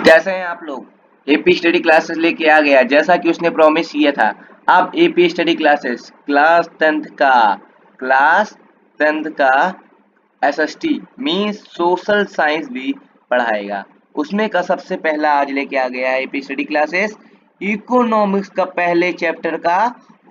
कैसे हैं आप लोग। एपी स्टडी क्लासेस लेके आ गया जैसा कि उसने प्रॉमिस किया था। अब AP study classes class 10th का एसएसटी मींस सोशल साइंस भी पढ़ाएगा। उसमें का सबसे पहला आज लेके आ गया है एपी स्टडी क्लासेस इकोनॉमिक्स का पहले चैप्टर का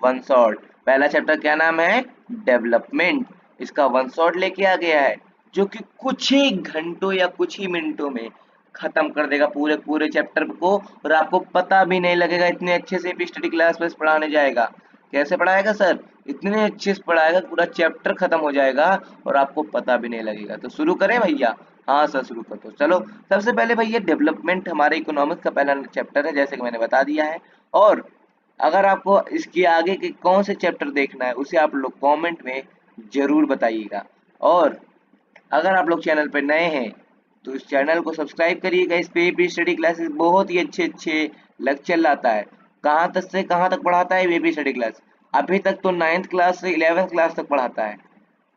वन शॉट। पहला चैप्टर क्या नाम है? डेवलपमेंट। इसका वन शॉट लेके आ गया है जो कि कुछ ही घंटों या कुछ ही मिनटों में खत्म कर देगा पूरे पूरे चैप्टर को, और आपको पता भी नहीं लगेगा। इतने अच्छे से स्टडी क्लास में पढ़ाने जाएगा। कैसे पढ़ाएगा सर? इतने अच्छे से पढ़ाएगा पूरा चैप्टर खत्म हो जाएगा और आपको पता भी नहीं लगेगा। तो शुरू करें भैया? हाँ सर शुरू कर दो। चलो सबसे पहले भैया डेवलपमेंट हमारे इकोनॉमिक्स का पहला चैप्टर है जैसे कि मैंने बता दिया है। और अगर आपको इसके आगे के कौन से चैप्टर देखना है उसे आप लोग कमेंट में जरूर बताइएगा। और अगर आप लोग चैनल पर नए हैं तो इस चैनल को सब्सक्राइब करिएगा। इस पे भी स्टडी क्लासेस बहुत ही अच्छे अच्छे लेक्चर लाता है। कहाँ तक से कहाँ तक पढ़ाता है ये भी स्टडी क्लास? अभी तक तो 9th क्लास से 11th क्लास तक पढ़ाता है।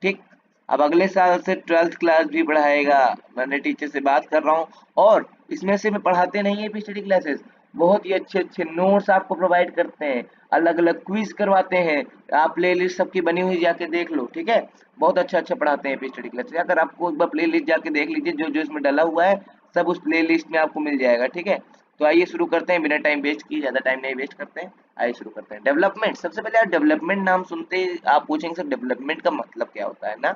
ठीक। अब अगले साल से 12th क्लास भी पढ़ाएगा। मैंने टीचर से बात कर रहा हूँ। और इसमें से में पढ़ाते नहीं है भी स्टडी क्लासेस, बहुत ही अच्छे अच्छे नोट्स आपको प्रोवाइड करते हैं, अलग अलग क्विज करवाते हैं। आप प्ले लिस्ट सबकी बनी हुई जाके देख लो। ठीक है, बहुत अच्छा अच्छा पढ़ाते हैं स्टडी क्लासेस। अगर आपको एक बार प्ले लिस्ट जाके देख लीजिए, जो जो इसमें डला हुआ है सब उस प्ले लिस्ट में आपको मिल जाएगा। ठीक है, तो आइए शुरू करते हैं बिना टाइम वेस्ट किए, ज़्यादा टाइम नहीं वेस्ट करते हैं। आइए शुरू करते हैं। डेवलपमेंट, सबसे पहले आप डेवलपमेंट नाम सुनते ही आप पूछेंगे सर डेवलपमेंट का मतलब क्या होता है ना।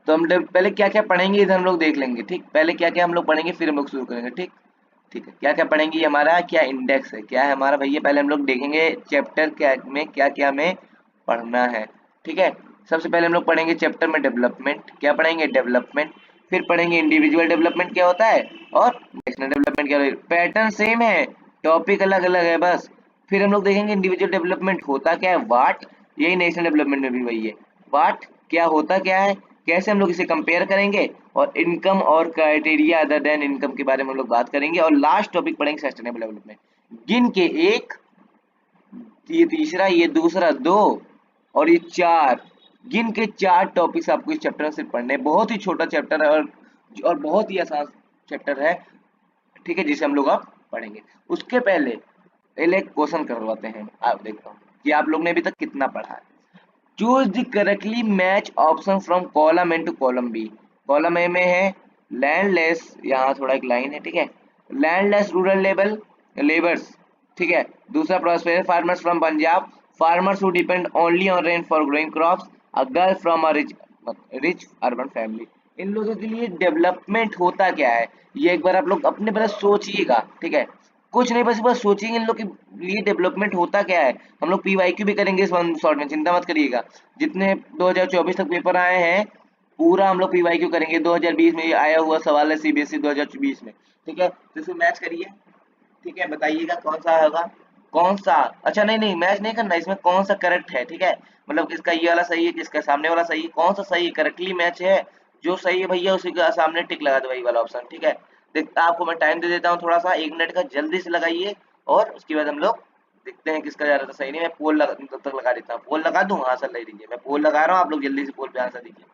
तो हम पहले क्या क्या पढ़ेंगे इधर हम लोग देख लेंगे। ठीक, पहले क्या क्या हम लोग पढ़ेंगे फिर हम लोग शुरू करेंगे। ठीक, ठीक है, क्या क्या पढ़ेंगे, ये हमारा क्या इंडेक्स है, क्या है हमारा भैया। पहले हम लोग देखेंगे चैप्टर क्या में क्या क्या हमें पढ़ना है। ठीक है, सबसे पहले हम लोग पढ़ेंगे चैप्टर में डेवलपमेंट। क्या पढ़ेंगे? डेवलपमेंट। फिर पढ़ेंगे इंडिविजुअल डेवलपमेंट क्या होता है, और नेशनल डेवलपमेंट क्या होता है। पैटर्न सेम है, टॉपिक अलग अलग है बस। फिर हम लोग देखेंगे इंडिविजुअल डेवलपमेंट होता क्या है, वाट। यही नेशनल डेवलपमेंट में भी वही है, वाट क्या होता क्या है, कैसे हम लोग इसे कंपेयर करेंगे, और इनकम और क्राइटेरिया अदर देन इनकम के बारे में हम लोग बात करेंगे। और लास्ट टॉपिक पढ़ेंगे सस्टेनेबल डेवलपमेंट। गिन के एक, ये तीसरा, ये दूसरा, दो, और ये चार। गिन के चार टॉपिक्स आपको इस चैप्टर से पढ़ने हैं। बहुत ही छोटा चैप्टर है और बहुत ही आसान चैप्टर है। ठीक है, जिसे हम लोग अब पढ़ेंगे। उसके पहले पहले एक क्वेश्चन करवाते हैं, आप देखता हूँ कि आप लोग ने अभी तक कितना पढ़ा है। Choose the correctly match option from column A to column B. Column A में है लैंडलेस, यहाँ थोड़ा एक लाइन है। ठीक है, लैंडलेस रूरल लेवल लेबर्स। ठीक है, दूसरा prosperous farmers from Punjab, farmers who depend only on rain for growing crops, a girl from a rich rich urban family. इन लोगों के लिए डेवलपमेंट होता क्या है, ये एक बार आप लोग अपने पहले सोचिएगा। ठीक है, कुछ नहीं, बस बस सोचिए इन लोग के लिए डेवलपमेंट होता क्या है। हम लोग पीवाईक्यू भी करेंगे इस वन शॉट में, चिंता मत करिएगा। जितने 2024 तक पेपर आए हैं पूरा हम लोग पीवाईक्यू करेंगे। 2020 में ये आया हुआ सवाल है सीबीएसई 2020 में। ठीक है, तो इसको मैच करिए। ठीक है, बताइएगा कौन सा होगा, कौन सा। अच्छा नहीं नहीं, मैच नहीं करना, इसमें कौन सा करेक्ट है। ठीक है, मतलब किसका ये वाला सही है, किसका सामने वाला सही है, कौन सा सही है, करेक्टली मैच है। जो सही है भैया उसी का सामने टिक लगा दो, वही वाला ऑप्शन। ठीक है, देखता आपको मैं टाइम दे देता हूँ थोड़ा सा, 1 मिनट का, जल्दी से लगाइए। और उसके बाद हम लोग देखते हैं किसका ज्यादा सही। नहीं, मैं पोल लगा तब तक लगा देता हूँ। पोल लगा दूं? हाँ सर ले लीजिए, मैं पोल लगा रहा हूँ, आप लोग जल्दी से पोल पे आंसर दीजिए।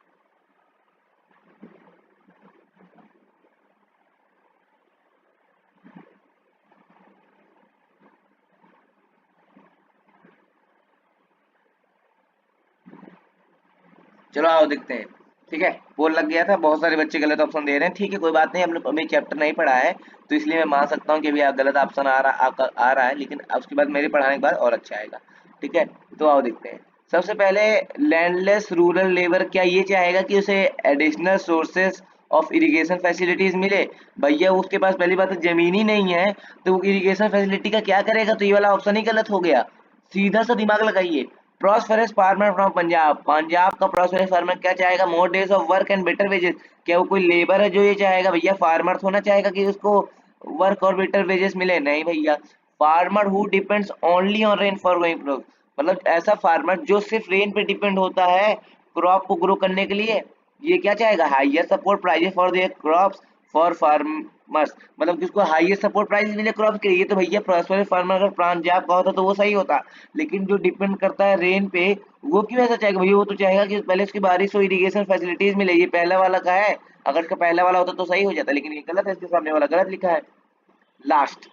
चलो आओ देखते हैं। ठीक है, पोल लग गया था, बहुत सारे बच्चे गलत ऑप्शन दे रहे हैं। ठीक है कोई बात नहीं, हम लोग अभी चैप्टर नहीं पढ़ा है तो इसलिए मैं मान सकता हूँ कि अभी गलत ऑप्शन आ रहा है, लेकिन उसके बाद मेरे पढ़ाने के बाद और अच्छा आएगा। ठीक है, तो आओ देखते हैं। सबसे पहले लैंडलेस रूरल लेबर क्या ये चाहेगा कि उसे additional sources of irrigation facilities मिले? भैया उसके पास पहली बात तो जमीन ही नहीं है, तो वो इरिगेशन फैसिलिटी का क्या करेगा? तो ये वाला ऑप्शन ही गलत हो गया। सीधा सा दिमाग लगाइए। Prosperous farmer from Punjab, Punjab का प्रॉस्पेरस फार्मर क्या चाहेगा? More days of work and better wages. क्या वो कोई लेबर है जो ये चाहेगा? भैया फार्मर थोड़ा चाहेगा कि उसको वर्क और बेटर वेजेस मिले, नहीं भैया। Farmer who depends only on rain for growing crop, मतलब ऐसा फार्मर जो सिर्फ रेन पे डिपेंड होता है क्रॉप को ग्रो करने के लिए, ये क्या चाहेगा? Highest support prices for their crops for farmers, मतलब कि उसको हाईएस्ट सपोर्ट प्राइस मिले क्रॉप के लिए। ये तो भैया प्रॉस्पेरस फार्मर अगर पंजाब का होता तो वो सही होता, लेकिन जो डिपेंड करता है रेन पे वो क्यों ऐसा चाहेगा? भैया वो तो चाहेगा कि पहले उसकी बारिश हो, इरिगेशन फैसिलिटीज मिले। ये पहला वाला का है, अगर इसका पहला वाला होता तो सही हो जाता, लेकिन ये गलत है, इसके सामने वाला गलत लिखा है लास्ट।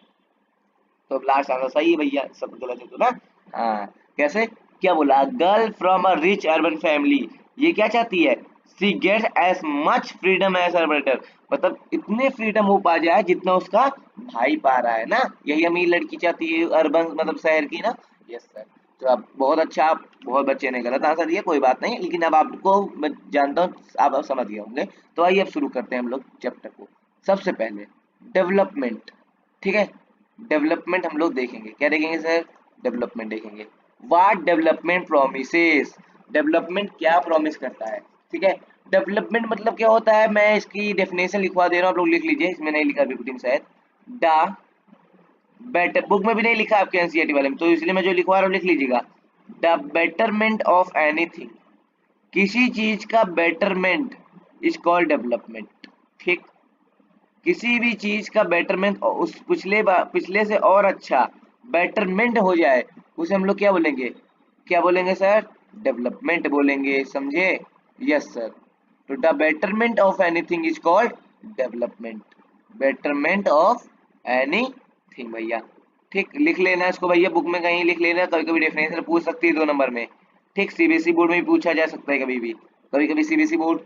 तो लास्ट आंसर सही है भैया, सब गलत है तो ना। हाँ, कैसे, क्या बोला, girl from a rich urban family, ये क्या चाहती है, she gets as much freedom as her brother, मतलब इतने फ्रीडम वो पा जाए जितना उसका भाई पा रहा है ना, यही अमीर लड़की चाहती है अर्बन मतलब शहर की ना। Yes sir. तो अब बहुत अच्छा, आप बहुत बच्चे ने गलत आंसर दिया, कोई बात नहीं, लेकिन अब आपको मैं जानता हूँ आप अब समझ गए होंगे। तो आइए अब शुरू करते हैं हम लोग चैप्टर को। सबसे पहले डेवलपमेंट, ठीक है, डेवलपमेंट हम लोग देखेंगे, क्या देखेंगे सर, डेवलपमेंट देखेंगे। व्हाट डेवलपमेंट प्रोमिसेस, डेवलपमेंट क्या प्रॉमिस करता है, ठीक है। डेवलपमेंट मतलब क्या होता है, मैं इसकी डेफिनेशन लिखवा दे रहा हूँ, आप लोग लिख लीजिए, इसमें नहीं लिखा बिल्कुल शायद, द बेटर, बुक में भी नहीं लिखा आपके एनसीईआरटी वाले में, तो इसलिए मैं जो लिखवा रहा हूँ लिख लीजिएगा। द बेटरमेंट ऑफ एनीथिंग, किसी चीज का बेटरमेंट इज कॉल्ड डेवलपमेंट, ठीक। किसी भी चीज का बेटरमेंट उस पिछले से और अच्छा बेटरमेंट हो जाए, उसे हम लोग क्या बोलेंगे, क्या बोलेंगे सर, डेवलपमेंट बोलेंगे, समझे। Yes sir. तो the betterment of anything is called development, betterment of anything भैया, ठीक, लिख लेना इसको भैया, बुक में कहीं लिख लेना, कभी कभी डेफिनेशन पूछ सकती है 2 नंबर में, ठीक। सीबीएसई बोर्ड में भी पूछा जा सकता है कभी भी, कभी कभी सीबीएसई बोर्ड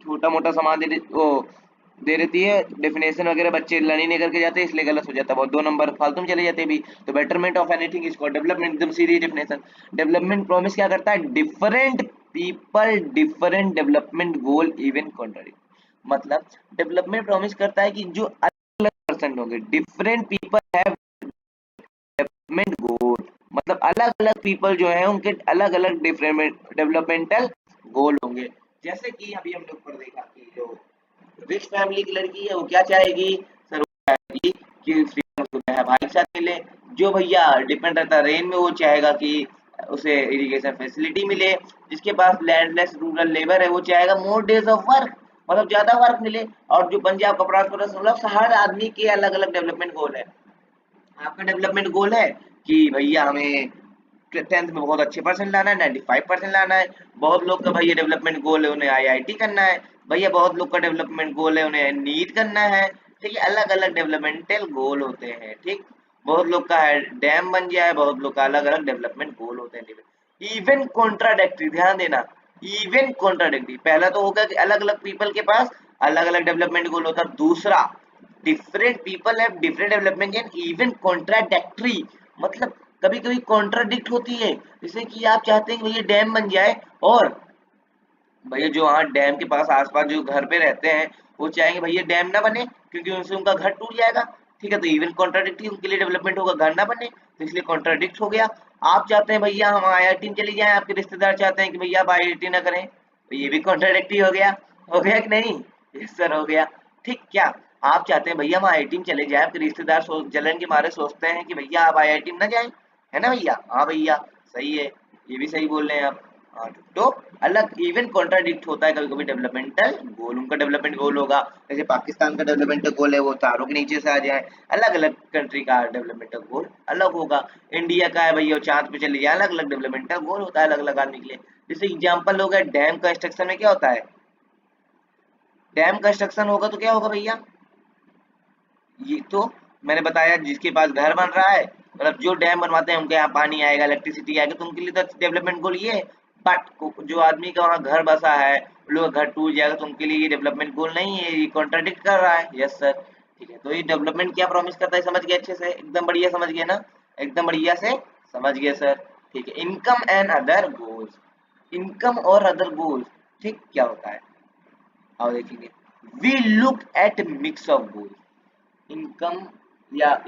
छोटा मोटा सामान दे देती है, डेफिनेशन वगैरह बच्चे लर्न ही नहीं करके जाते, इसलिए गलत हो जाता है, बहुत 2 नंबर फालतू में चले जाते हैं भी। तो बेटरमेंट ऑफ एनीथिंग इसको डेवलपमेंट, एकदम सीधी डेफिनेशन। डेवलपमेंट प्रॉमिस क्या करता है, different people different development goal even contradict, मतलब डेवलपमेंट प्रॉमिस करता है कि जो अलग पर्सन होंगे, different people have development goal, मतलब अलग अलग पीपल जो है उनके अलग अलग डिफरेंट डेवलपमेंटल गोल होंगे। जैसे कि अभी हम लोग पर देखा कि जो रिच फैमिली की लड़की है वो क्या चाहेगी सर, वो चाहेगी कि फ्रीडम उसको है भाई के साथ मिले। जो भैया डिपेंड रहता है रेन में, वो चाहेगा कि उसे इरिगेशन फैसिलिटी मिले। जिसके पास लैंडलेस रूरल लेबर है वो चाहेगा मोर डेज ऑफ वर्क, मतलब ज्यादा वर्क मिले। और जो पंजाब कपड़ा मतलब हर आदमी के अलग अलग डेवलपमेंट गोल है। आपका डेवलपमेंट गोल है कि भैया हमें 10th में बहुत अच्छे परसेंट लाना है, 95% लाना है। बहुत लोग का भैया डेवलपमेंट गोल है उन्हें आईआईटी करना है। भैया बहुत लोग का डेवलपमेंट गोल है उन्हें नीट करना है। ठीक है, अलग अलग डेवलपमेंटल गोल होते हैं, ठीक। बहुत लोग का है डैम बन जाए, बहुत लोग का अलग अलग डेवलपमेंट गोल होते हैं। इवन कॉन्ट्राडेक्टरी, ध्यान देना, इवन कॉन्ट्राडेक्टरी, पहला तो होगा कि अलग अलग पीपल के पास अलग अलग डेवलपमेंट गोल होता है। दूसरा, different people have different development and even contradictory, मतलब कभी कभी कॉन्ट्राडिक्ट होती है। जैसे कि आप चाहते हैं कि भैया डैम बन जाए, और भैया जो वहाँ डैम के पास आसपास जो घर पे रहते हैं वो चाहेंगे भैया डैम ना बने क्योंकि उनसे उनका घर टूट जाएगा। ठीक है, तो इवन कॉन्ट्राडिक्ट, उनके लिए डेवलपमेंट होगा घर ना बने, तो इसलिए कॉन्ट्राडिक्ट हो गया। आप चाहते हैं भैया हम आईआईटी में चली जाएं, आपके रिश्तेदार चाहते हैं कि भैया आप आईआईटी ना करें, तो ये भी कॉन्ट्राडिक्ट हो गया कि नहीं। यस सर, हो गया। ठीक, क्या आप चाहते हैं भैया हम आईआईटी में चले जाएं, आपके रिश्तेदार जलन के मारे सोचते हैं कि भैया आप आईआईटी में ना जाएं, है ना भैया, हाँ भैया सही है, ये भी सही बोल रहे हैं आप। हाँ, तो अलग इवन कॉन्ट्राडिक्ट होता है कभी कभी डेवलपमेंटल गोल, उनका डेवलपमेंट गोल होगा। जैसे पाकिस्तान का डेवलपमेंटल गोल है वो तारों के नीचे से आ जाए, अलग अलग कंट्री का डेवलपमेंटल गोल अलग होगा। इंडिया का है भैया चांद पे चले जाए, अलग अलग डेवलपमेंटल गोल होता है अलग अलग आदमी के लिए। जैसे एग्जाम्पल हो गया डैम कंस्ट्रक्शन में क्या होता है, डैम कंस्ट्रक्शन होगा तो क्या होगा भैया, ये तो मैंने बताया जिसके पास घर बन रहा है, मतलब जो डैम बनवाते हैं उनके यहाँ पानी आएगा, इलेक्ट्रिसिटी आएगा, तो उनके लिए तो डेवलपमेंट गोल ये है। बट जो आदमी का वहाँ घर बसा है, लोग घर टूट जाएगा, तो उनके लिए ये डेवलपमेंट गोल नहीं है, ये कॉन्ट्राडिक्ट कर रहा है। Yes sir. ठीक है, तो ये डेवलपमेंट क्या प्रॉमिस करता है, समझ गए अच्छे से, एकदम बढ़िया समझ गए ना, एकदम बढ़िया से समझ गए सर। ठीक है, income and other goals, income और अदर गोल्स, ठीक, क्या होता है आओ देखेंगे। We look at mix of goals, income या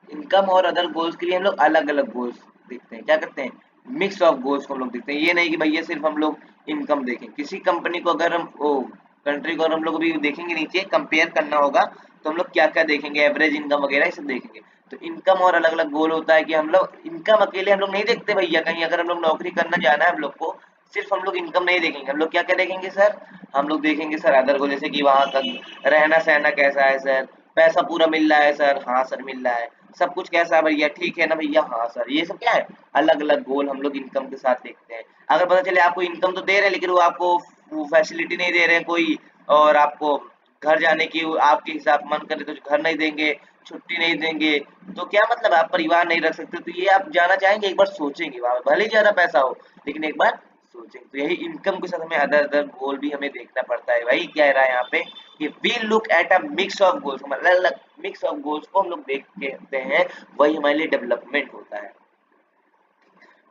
इनकम और अदर गोल्स के लिए हम लोग अलग अलग गोल्स देखते हैं, क्या करते हैं, मिक्स ऑफ गोल्स को हम लोग देखते हैं। ये नहीं कि भैया सिर्फ हम लोग इनकम देखें, किसी कंपनी को अगर हम ओ कंट्री को अगर हम लोग अभी देखेंगे, नीचे कंपेयर करना होगा, तो हम लोग क्या क्या देखेंगे, एवरेज इनकम वगैरह ये सब देखेंगे। तो इनकम और अलग अलग गोल होता है कि हम लोग इनकम अकेले हम लोग नहीं देखते भैया, कहीं अगर हम लोग नौकरी करना जाना है हम लोग को, सिर्फ हम लोग इनकम नहीं देखेंगे, हम लोग क्या क्या देखेंगे सर, हम लोग देखेंगे सर अदर गोल, जैसे कि वहाँ का रहना सहना कैसा है सर, पैसा पूरा मिल रहा है सर, हाँ सर मिल रहा है, सब कुछ कैसा है भैया, ठीक है ना भैया, हाँ सर, ये सब क्या है अलग अलग गोल हम लोग इनकम के साथ देखते हैं। अगर पता चले आपको इनकम तो दे रहे हैं लेकिन वो आपको वो फैसिलिटी नहीं दे रहे हैं कोई, और आपको घर जाने की आपके हिसाब मन करे तो घर नहीं देंगे, छुट्टी नहीं देंगे, तो क्या मतलब आप परिवार नहीं रख सकते, तो ये आप जाना चाहेंगे, एक बार सोचेंगे वहाँ पे, भले ही ज़्यादा पैसा हो, लेकिन एक बार सोचेंगे। तो यही इनकम के साथ हमें अदर अदर गोल भी हमें देखना पड़ता है। वही कह रहा है यहाँ पे कि we look at a mix of goals, मतलब अलग अलग मिक्स ऑफ गोल्स को हम लोग देखते हैं, वही हमारे लिए डेवलपमेंट होता है।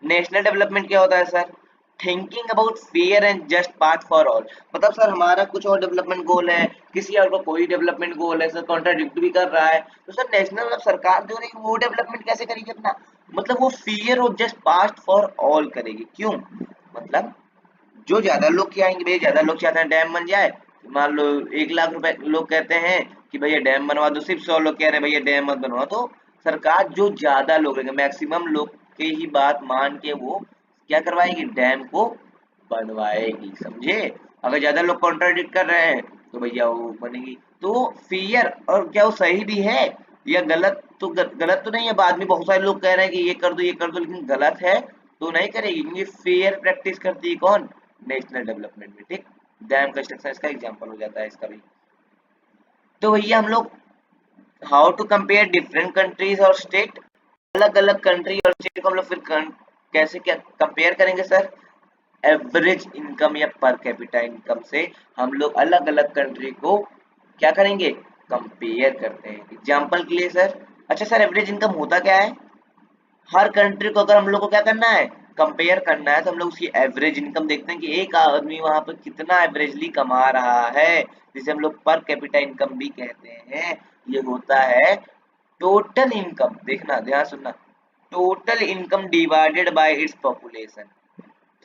नेशनल डेवलपमेंट क्या होता है sir? Thinking about fair and just path for all. मतलब सर हमारा कुछ और डेवलपमेंट गोल है, किसी और का कोई डेवलपमेंट गोल है, सर कॉन्ट्राडिक्ट भी कर रहा है, तो सर नेशनल मतलब सरकार जो रहेगी वो डेवलपमेंट कैसे करेगी अपना? मतलब वो फेयर और जस्ट पाथ फॉर ऑल करेगी। क्यों? मतलब जो ज्यादा लोग क्या आएंगे, भाई ज्यादा लोग चाहते हैं डैम बन जाए, मान लो 1 लाख रुपए लोग कहते हैं कि भैया डैम बनवा दो, सिर्फ 100 लोग कह रहे हैं भैया डैम मत बनवा, तो सरकार जो ज्यादा लोग रहेंगे, मैक्सिमम लोग की ही बात मान के वो क्या करवाएगी, डैम को बनवाएगी। समझे? अगर ज्यादा लोग कॉन्ट्राडिक्ट कर रहे हैं तो भैया वो बनेगी। तो फेयर, और क्या वो सही भी है या गलत? तो गलत तो नहीं है, बाद में बहुत सारे लोग कह रहे हैं कि ये कर दो ये कर दो, लेकिन गलत है तो नहीं करेगी, क्योंकि फेयर प्रैक्टिस करती है कौन? नेशनल डेवलपमेंट में। ठीक, डैम कंस्ट्रक्शन इसका एग्जांपल हो जाता है इसका भी। तो भैया हम लोग how to compare different countries और स्टेट, अलग अलग कंट्री और स्टेट को हम लोग फिर कैसे क्या कंपेयर करेंगे सर? एवरेज इनकम या पर कैपिटा इनकम से हम लोग अलग अलग कंट्री को क्या करेंगे, कंपेयर करते हैं। एग्जांपल के लिए सर, अच्छा सर एवरेज इनकम होता क्या है? हर कंट्री को अगर हम लोग को क्या करना है, कंपेयर करना है, तो हम लोग उसकी एवरेज इनकम देखते हैं कि एक आदमी वहां पर कितना एवरेजली कमा रहा है, जिसे हम लोग पर कैपिटा इनकम भी कहते हैं। ये होता है टोटल इनकम, देखना ध्यान सुनना, total income divided by its population.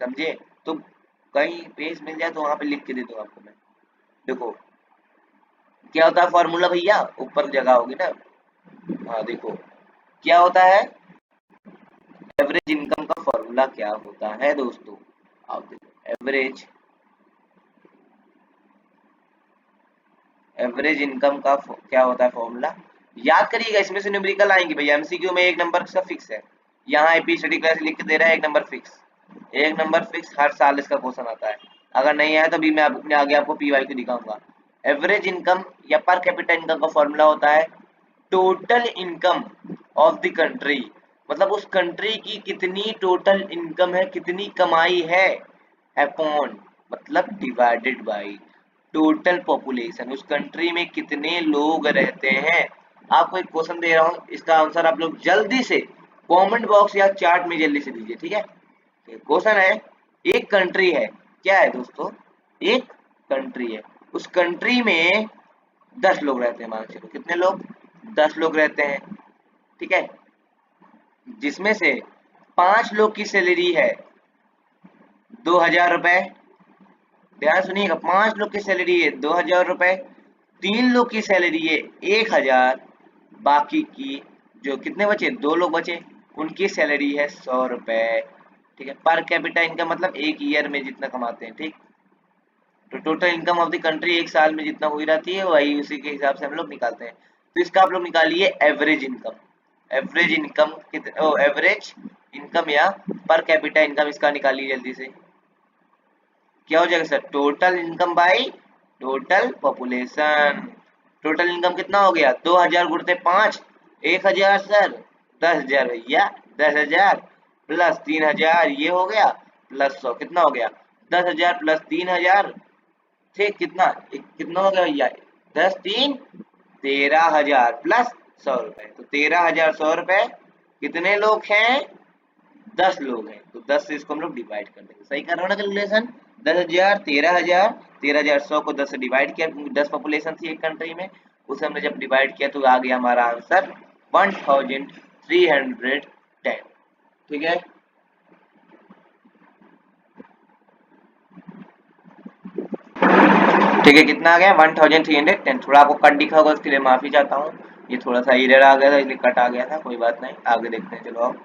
समझे? तो कहीं पेज मिल जाए तो वहां पे लिख के दे दूं आपको मैं। देखो क्या होता है फॉर्मूला भैया, ऊपर जगह होगी ना, हाँ देखो क्या होता है, एवरेज इनकम का फॉर्मूला क्या होता है दोस्तों, आप देखो एवरेज, एवरेज इनकम का क्या होता है फॉर्मूला, याद करिएगा, इसमें से न्यूमेरिकल आएंगे भैया, एमसीक्यू में 1 नंबर का फिक्स है, यहाँ आईपी स्टडी क्लास लिख के दे रहा है 1 नंबर फिक्स, 1 नंबर फिक्स हर साल इसका क्वेश्चन आता है। अगर नहीं आया तो भी मैं अपने आगे आपको पीवाई को दिखाऊंगा। एवरेज इनकम या पर कैपिटा इनकम का फॉर्मूला होता है total income of the country, मतलब उस कंट्री की कितनी टोटल इनकम है, कितनी कमाई है, अपॉन मतलब डिवाइडेड बाय टोटल पॉपुलेशन, उस कंट्री में कितने लोग रहते हैं। आपको एक क्वेश्चन दे रहा हूँ, इसका आंसर आप लोग जल्दी से कमेंट बॉक्स या चार्ट में जल्दी से दीजिए, ठीक है? क्वेश्चन है, एक कंट्री है, क्या है दोस्तों, एक कंट्री है, उस कंट्री में 10 लोग रहते हैं, मान के चलो कितने लोग, 10 लोग रहते हैं, ठीक है? जिसमें से 5 लोग की सैलरी है 2,000 रुपए, ध्यान सुनिएगा, 5 लोग की सैलरी है 2,000 रुपए, 3 लोग की सैलरी है 1,000, बाकी की जो कितने बचे, 2 लोग बचे, उनकी सैलरी है 100 रुपए। ठीक है, पर कैपिटा इनकम मतलब एक ईयर में जितना कमाते हैं। ठीक, तो total income of the country एक साल में जितना हुई रहती है वही उसी के हिसाब से हम लोग निकालते हैं। तो इसका आप लोग निकालिए एवरेज इनकम, एवरेज इनकम कितने, ओ एवरेज इनकम या पर कैपिटा इनकम, इसका निकालिए जल्दी से। क्या हो जाएगा sir, total income by total population. Total income कितना हो गया, 2,000 गुणते 5, 1,000 सर, 10,000 भैया, 10,000 प्लस 3,000 ये हो गया, प्लस 100 कितना हो गया, 10,000 प्लस 3,000, ठीक कितना, कितना हो गया भैया, 10 3 13,000 प्लस 100 रुपए, तो 13,100 रुपए कितने लोग हैं, 10 लोग हैं, तो 10 से इसको हम लोग डिवाइड कर देंगे। सही कर रहे हो ना कैलकुलेशन, 10,000 13,000, 13,100 को 10 से डिवाइड किया, क्योंकि 10 पॉपुलेशन थी एक कंट्री में, उसे हमने जब डिवाइड किया तो आ गया हमारा आंसर 1,310। ठीक है, ठीक है, कितना आ गया 1,310। थोड़ा आपको कट दिखा होगा उसके लिए माफी चाहता हूँ, ये थोड़ा सा एरर आ गया था इसलिए कट आ गया था, कोई बात नहीं, आगे देखते हैं, चलो आप।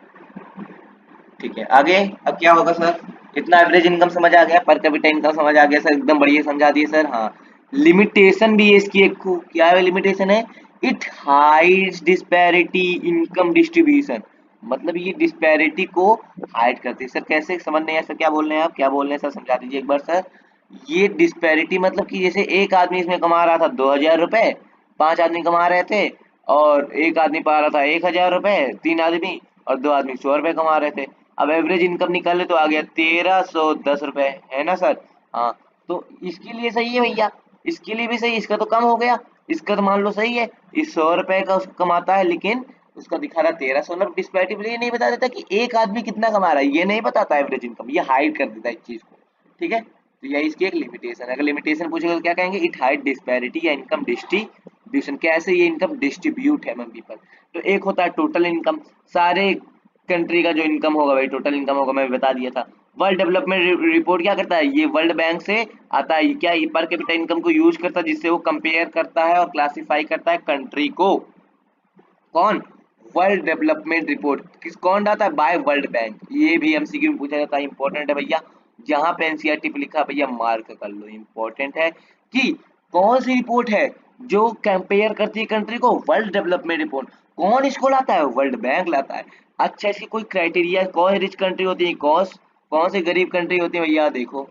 ठीक है, आगे अब क्या होगा सर, इतना एवरेज इनकम समझ आ गया, पर कैपिटा इनकम समझ आ गया सर, एकदम बढ़िया समझा दिए सर। हाँ, लिमिटेशन भी है इसकी, एक क्या है लिमिटेशन है, it hides disparity income distribution, मतलब ये डिस्पैरिटी को हाइड करती है। सर कैसे, समझ नहीं आया सर, क्या बोल रहे हैं आप, क्या बोल रहे हैं सर, समझा दीजिए एक बार सर। ये डिस्पैरिटी मतलब कि जैसे एक आदमी इसमें कमा रहा था 2,000 रुपए, 5 आदमी कमा रहे थे, और एक आदमी पा रहा था 1,000 रुपए, 3 आदमी, और 2 आदमी 100 रुपए कमा रहे थे। अब एवरेज इनकम निकाले तो आ गया 1,310 रुपए, है ना सर? हाँ, तो इसके लिए सही है भैया, इसके लिए भी सही, इसका तो कम हो गया, इसका तो मान लो सही है, इस 100 रुपए का उसको कमाता है, लेकिन उसका दिखा रहा 1,300। मतलब डिस्पैरिटी ये नहीं बता देता कि एक आदमी कितना कमा रहा है, ये नहीं बताता एवरेज इनकम, ये हाइड कर देता है इस चीज को। ठीक है, तो यही इसकी एक लिमिटेशन है। अगर लिमिटेशन पूछेगा तो क्या कहेंगे, इट हाइड डिस्पैरिटी या इनकम डिस्ट्रीब्यूशन, कैसे ये इनकम डिस्ट्रीब्यूट है अमंग पीपल। तो एक होता है टोटल इनकम, सारे कंट्री का जो इनकम होगा भाई टोटल इनकम होगा, मैं बता दिया था। वर्ल्ड डेवलपमेंट रिपोर्ट क्या करता है, ये वर्ल्ड बैंक से आता है, क्या ये पर कैपिटा इनकम को यूज करता है, जिससे वो कंपेयर करता है और क्लासिफाई करता है कंट्री को। कौन? वर्ल्ड डेवलपमेंट रिपोर्ट किस कौन डालता है, बाय वर्ल्ड बैंक। ये भी एमसीक्यू में पूछा जाता है, इंपॉर्टेंट है भैया। जहां पे एनसीईआरटी पे लिखा है भैया मार्क कर लो, इंपॉर्टेंट है कि कौन सी रिपोर्ट है जो कंपेयर करती है कंट्री को, वर्ल्ड डेवलपमेंट रिपोर्ट। कौन इसको लाता है, वर्ल्ड बैंक लाता है। अच्छा, इसकी कोई क्राइटेरिया, कौन रिच कंट्री होती है, कौन सी गरीब कंट्री होती है भैया, देखो।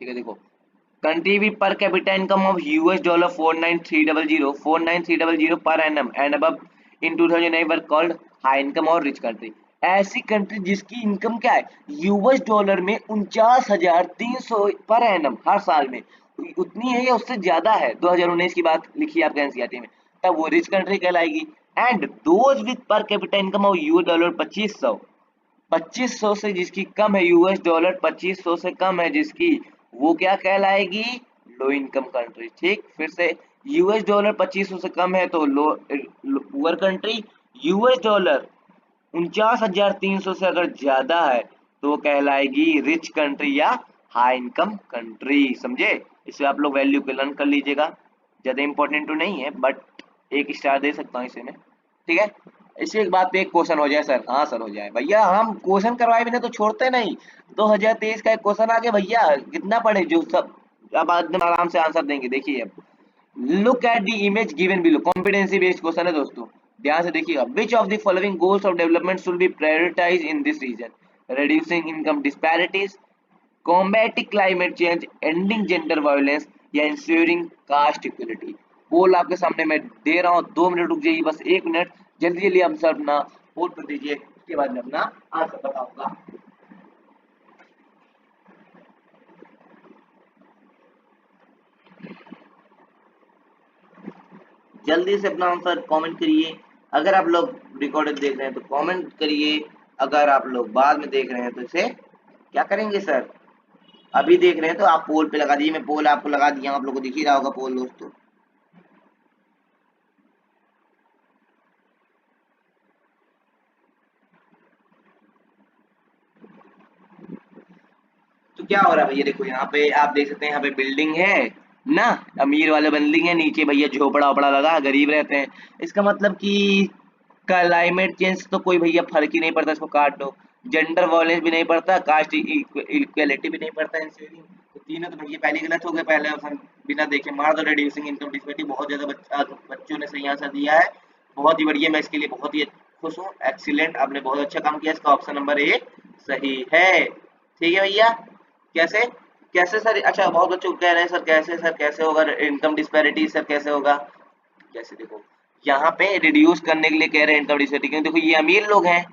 ठीक है, देखो, country with per capita income of US dollar 49300 per annum and above in 2009 were called high income और रिच कंट्री। ऐसी कंट्री जिसकी इनकम क्या है, यूएस डॉलर में 49,300 पर एनम हर साल में, उतनी है या उससे ज्यादा है, 2019 की बात लिखी है आपके एनसीईआरटी में, तब वो रिच कंट्री कहलाएगी। And those with per capita income of US dollar 2500 से जिसकी कम है, यूएस डॉलर 2500 से कम है जिसकी, वो क्या कहलाएगी, लो इनकम कंट्री। ठीक, फिर से, यूएस डॉलर 2500 से कम है तो लो पुअर कंट्री, यूएस डॉलर 49,300 से अगर ज्यादा है तो वो कहलाएगी रिच कंट्री या हाई इनकम कंट्री। समझे? इसे आप लोग वैल्यू को लर्न कर लीजिएगा, ज्यादा इंपॉर्टेंट तो नहीं है, बट एक स्टार दे सकता हूँ इसे मैं। ठीक है, इसी एक बात पे एक क्वेश्चन हो जाए सर, हाँ सर हो जाए भैया, हम क्वेश्चन करवाए बिना तो छोड़ते नहीं। 2023 का एक क्वेश्चन आ गया भैया, कितना पढ़े जो सब, अब एकदम आराम से आंसर देंगे, देखिए अब। Look at the image given below, competency based question है दोस्तों, ध्यान से देखिएगा। Which of the following goals of development should be prioritise in this region, reducing income disparities, combating climate change, ending gender violence, या ensuring caste equality। पोल आपके सामने मैं दे रहा हूँ, 2 मिनट रुक जाइए, बस 1 मिनट, जल्दी जल्दी आप सब अपना वोट कर दीजिए, उसके बाद मैं अपना आंसर बताऊंगा। जल्दी से अपना आंसर कमेंट करिए। अगर आप लोग रिकॉर्डेड देख रहे हैं तो कमेंट करिए, अगर आप लोग बाद में देख रहे हैं तो इसे क्या करेंगे सर, अभी देख रहे हैं तो आप पोल पे लगा दीजिए। मैं पोल आपको लगा दिया, आप लोग को दिख ही रहा होगा पोल दोस्तों। तो क्या हो रहा है भैया, देखो यहाँ पे आप देख सकते हैं, यहाँ पे बिल्डिंग है ना, अमीर वाले बिल्डिंग है, नीचे भैया झोपड़ा वोपड़ा लगा, गरीब रहते हैं। इसका मतलब कि क्लाइमेट चेंज तो कोई भैया फर्क ही नहीं पड़ता, इसको काट दो। जेंडर वॉयलेंस भी नहीं पड़ता, कास्ट इक्वेलिटी भी नहीं पड़ता, इंश्योरिंग, तो तीनों तो भैया पहले गलत हो गए। पहले ऑप्शन बिना देखे मार दो, रिड्यूसिंग इनकम डिस्पेरिटी, बहुत ज्यादा बच्चों ने सही आंसर दिया है, बहुत ही बढ़िया, मैं इसके लिए बहुत ही खुश हूँ। एक्सीलेंट, आपने बहुत अच्छा काम किया, इसका ऑप्शन नंबर ए सही है। ठीक है भैया, कैसे कैसे सर, अच्छा बहुत बच्चे कह रहे हैं सर कैसे होगा इनकम डिस्पैरिटी, सर कैसे होगा, कैसे, देखो यहाँ पे रिड्यूस करने के लिए कह रहे हैं इनकम डिस्पैरिटी, क्योंकि देखो ये अमीर लोग हैं,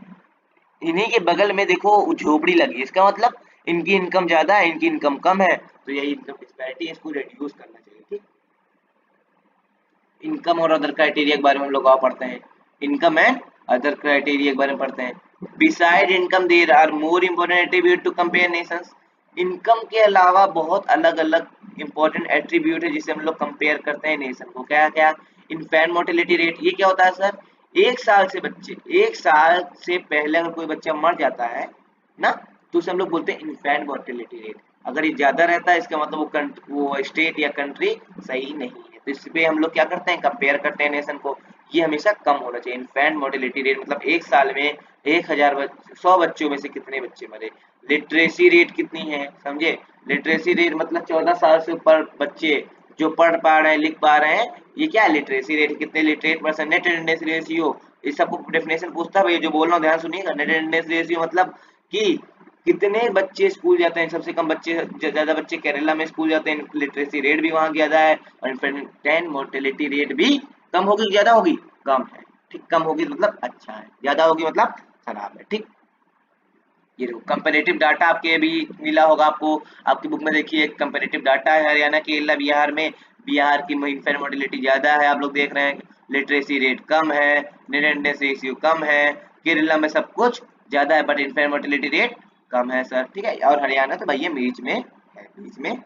इन्हीं के बगल में देखो झोपड़ी लगी, इसका मतलब इनकी इनकम ज्यादा है, इनकी इनकम कम है, तो यही इनकम डिस्पैरिटी है, इसको रिड्यूस करना चाहिए। ठीक, इनकम और अदर क्राइटेरिया के बारे में हम लोग और पढ़ते हैं, इनकम एंड अदर क्राइटेरिया के बारे में पढ़ते हैं। Beside income there are more important attribute to compare nations, income के अलावा बहुत अलग अलग इंपॉर्टेंट एट्रीब्यूट है जिसे हम लोग कंपेयर करते हैं नेशन को। क्या क्या, इन्फेंट मोर्टेलिटी रेट, ये क्या होता है सर, एक साल से पहले अगर कोई बच्चा मर जाता है ना, तो उसे हम लोग बोलते हैं इन्फेंट मोर्टेलिटी रेट। अगर ये ज्यादा रहता है इसका मतलब वो स्टेट या कंट्री सही नहीं है, तो इस पे हम लोग क्या करते हैं, कंपेयर करते हैं नेशन को। ये हमेशा कम होना चाहिए, इन्फेंट मोर्टेलिटी रेट मतलब एक साल में 1,100 बच्चों में से कितने बच्चे मरे। लिटरेसी रेट कितनी है, समझे, लिटरेसी रेट मतलब 14 साल से ऊपर बच्चे जो पढ़ पा रहे हैं, लिख पा रहे हैं, ये क्या है लिटरेसी रेट, कितने literate person. Net attendance ratio, इस सबको डेफिनेशन पूछता है, जो बोल रहा हूँ ध्यान सुनिएगा। नेट अटेंडेंस रेशियो मतलब कि कितने बच्चे स्कूल जाते हैं, सबसे कम बच्चे, ज्यादा बच्चे केरला में स्कूल जाते हैं, लिटरेसी रेट भी वहाँ ज्यादा है, और इन्फेंटाइल मोर्टेलिटी रेट भी कम होगी, ज्यादा होगी, कम है, ठीक, कम होगी मतलब अच्छा है, ज्यादा होगी मतलब खराब है, ठीक। ये देखो कंपैरेटिव डाटा आपके अभी मिला होगा आपको, आपकी बुक में देखिए कंपैरेटिव डाटा है, हरियाणा, केरला, बिहार में, बिहार की इन्फेंट मोर्टेलिटी ज्यादा है, आप लोग देख रहे हैं, लिटरेसी रेट कम है, नेट अटेंडेंस रेशियो कम है, केरला में सब कुछ ज्यादा है बट इन्फेंट मोर्टेलिटी रेट कम है सर, ठीक है, और हरियाणा तो भैया बीच में है, बीच में है।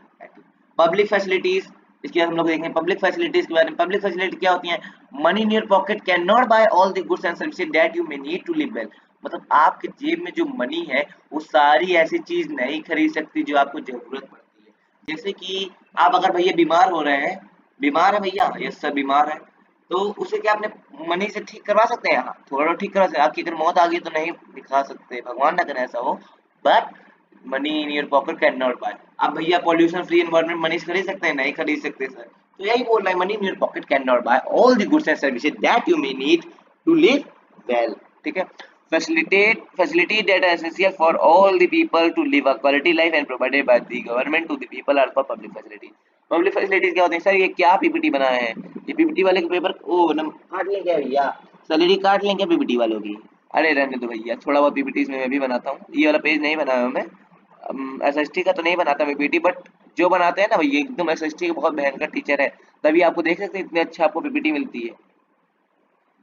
पब्लिक फैसिलिटीज, इसके बाद हम लोग देखेंगे पब्लिक फैसिलिटीज के बारे में। पब्लिक फैसिलिटी क्या होती है? Money in your pocket can not buy all the goods and services that you may need to live well. मतलब आपके जेब में जो मनी है वो सारी ऐसी चीज नहीं खरीद सकती जो आपको जरूरत पड़ती है। जैसे कि आप अगर भैया बीमार हो रहे हैं, बीमार है भैया, यस सर बीमार है, तो उसे क्या अपने मनी से ठीक करवा सकते हैं? हाँ, थोड़ा ठीक करवा सकते हैं। आपकी अगर मौत आ गई तो नहीं दिखा सकते, भगवान ना करे ऐसा हो, but money in your pocket can not buy. आप भैया पॉल्यूशन फ्री एनवायरनमेंट मनी से खरीद सकते हैं? नहीं खरीद सकते सर। तो यही बोल रहा है, money in your pocket can not buy all the goods and services that you may need to live well, ठीक है। Facility that are essential for all the people to live a quality life and provided by the government to the people are called public facilities। Public facilities क्या होती है sir? ये क्या PPT बनाए हैं? ये पीपीटी वाले के पेपर ओ नम काट लें क्या भैया? सैलरी काट लें क्या पीपीटी वालों की? अरे रहने दो भैया, थोड़ा बहुत पीपीटीज में मैं भी बनाता हूँ, ये वाला पेज नहीं बनाया हूँ मैं, एसएसटी का तो नहीं बनाता मैं पीपीटी, बट जो बनाते हैं ना भैया एकदम एसएसटी के बहुत भयंकर टीचर है, तभी आपको देख सकते हैं इतने अच्छा आपको पीपीटी मिलती है।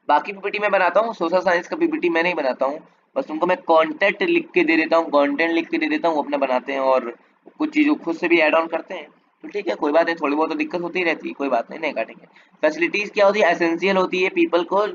बाकी पीपीटी मैं बनाता हूँ, सोशल साइंस का पीपीटी मैं नहीं बनाता हूँ, बस उनको मैं कंटेंट लिख के दे देता हूँ, कंटेंट लिख के दे देता हूँ, वो अपना बनाते हैं और कुछ चीज़ों खुद से भी ऐड ऑन करते हैं। तो ठीक है, कोई बात नहीं, थोड़ी बहुत तो दिक्कत होती रहती है, कोई बात नहीं, नहीं काटेंगे। फैसिलिटीज क्या होती है? एसेंशियल होती है पीपल को।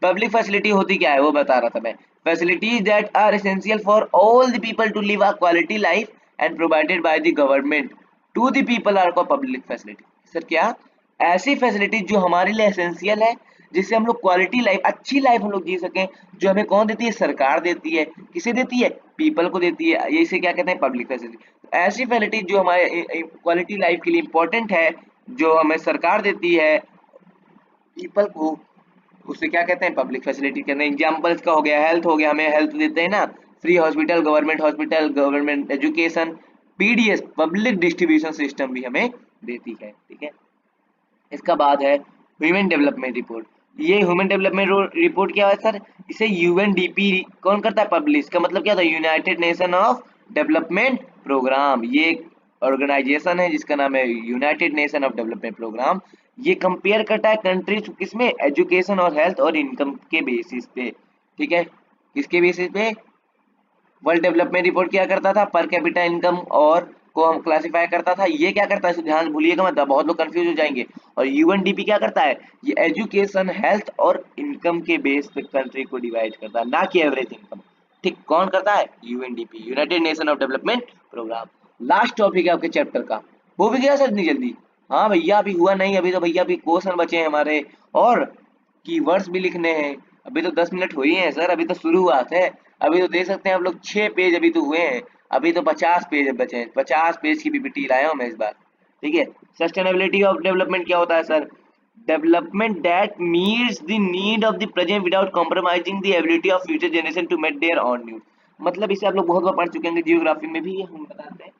पब्लिक फैसिलिटी होती क्या है वो बता रहा था मैं। Facilities that are essential for all the people to live a quality life and provided by the government to the people are called public facility. Sir क्या? ऐसी फैसिलिटीज जो हमारे लिए एसेंशियल है, जिससे हम लोग क्वालिटी लाइफ, अच्छी लाइफ हम लोग जी सकें, जो हमें कौन देती है? सरकार देती है। किसे देती है? पीपल को देती है, ये इसे क्या कहते हैं? Public facility. ऐसी फैसिलिटीज जो हमारे क्वालिटी लाइफ के लिए इंपॉर्टेंट है, जो हमें सरकार देती है पीपल को, उसे क्या कहते हैं? पब्लिक फैसिलिटी कहते हैं। एग्जाम्पल इसका हो गया, हेल्थ हो गया, हमें हेल्थ देते हैं ना, free hospital, government education, PDS public distribution system भी हमें देती है, ठीक है। इसका बाद है ह्यूमन डेवलपमेंट रिपोर्ट। ये ह्यूमन डेवलपमेंट रिपोर्ट क्या है सर? इसे यूएनडीपी कौन करता है? पब्लिश। का मतलब क्या था? United Nation of development programme. ये एक ऑर्गेनाइजेशन है जिसका नाम है United Nation of development programme. ये कंपेयर करता है कंट्रीज किसमें? एजुकेशन और हेल्थ और इनकम के बेसिस पे, ठीक है। किसके बेसिस पे? वर्ल्ड डेवलपमेंट रिपोर्ट क्या करता था? पर कैपिटा इनकम और को हम क्लासिफाई करता था। ये क्या करता है? इसे ध्यान भूलिएगा मत, बहुत लोग कंफ्यूज हो जाएंगे। और यूएनडीपी क्या करता है? ये एजुकेशन, हेल्थ और इनकम के बेस पे कंट्री को डिवाइड करता है, ना कि एवरेज इनकम। ठीक, कौन करता है? UNDP, United Nation of development programme. Last topic है आपके चैप्टर का, हो भी गया सर इतनी जल्दी? हाँ भैया अभी हुआ नहीं, अभी तो भैया अभी क्वेश्चन बचे हैं हमारे, और कीवर्ड्स भी लिखने हैं। अभी तो 10 मिनट हुई हैं सर, अभी तो शुरुआत है। अभी तो देख सकते हैं आप लोग 6 पेज अभी तो हुए हैं, अभी तो 50 पेज बचे हैं। 50 पेज की पीपीटी लाया हूँ मैं इस बार, ठीक है। सस्टेनेबिलिटी ऑफ डेवलपमेंट क्या होता है sir? Development that meets the need of the present without compromising the ability of future generation to met their own need. मतलब इसे आप लोग बहुत बार पढ़ चुके होंगे, जियोग्राफी में भी ये हम बताते हैं।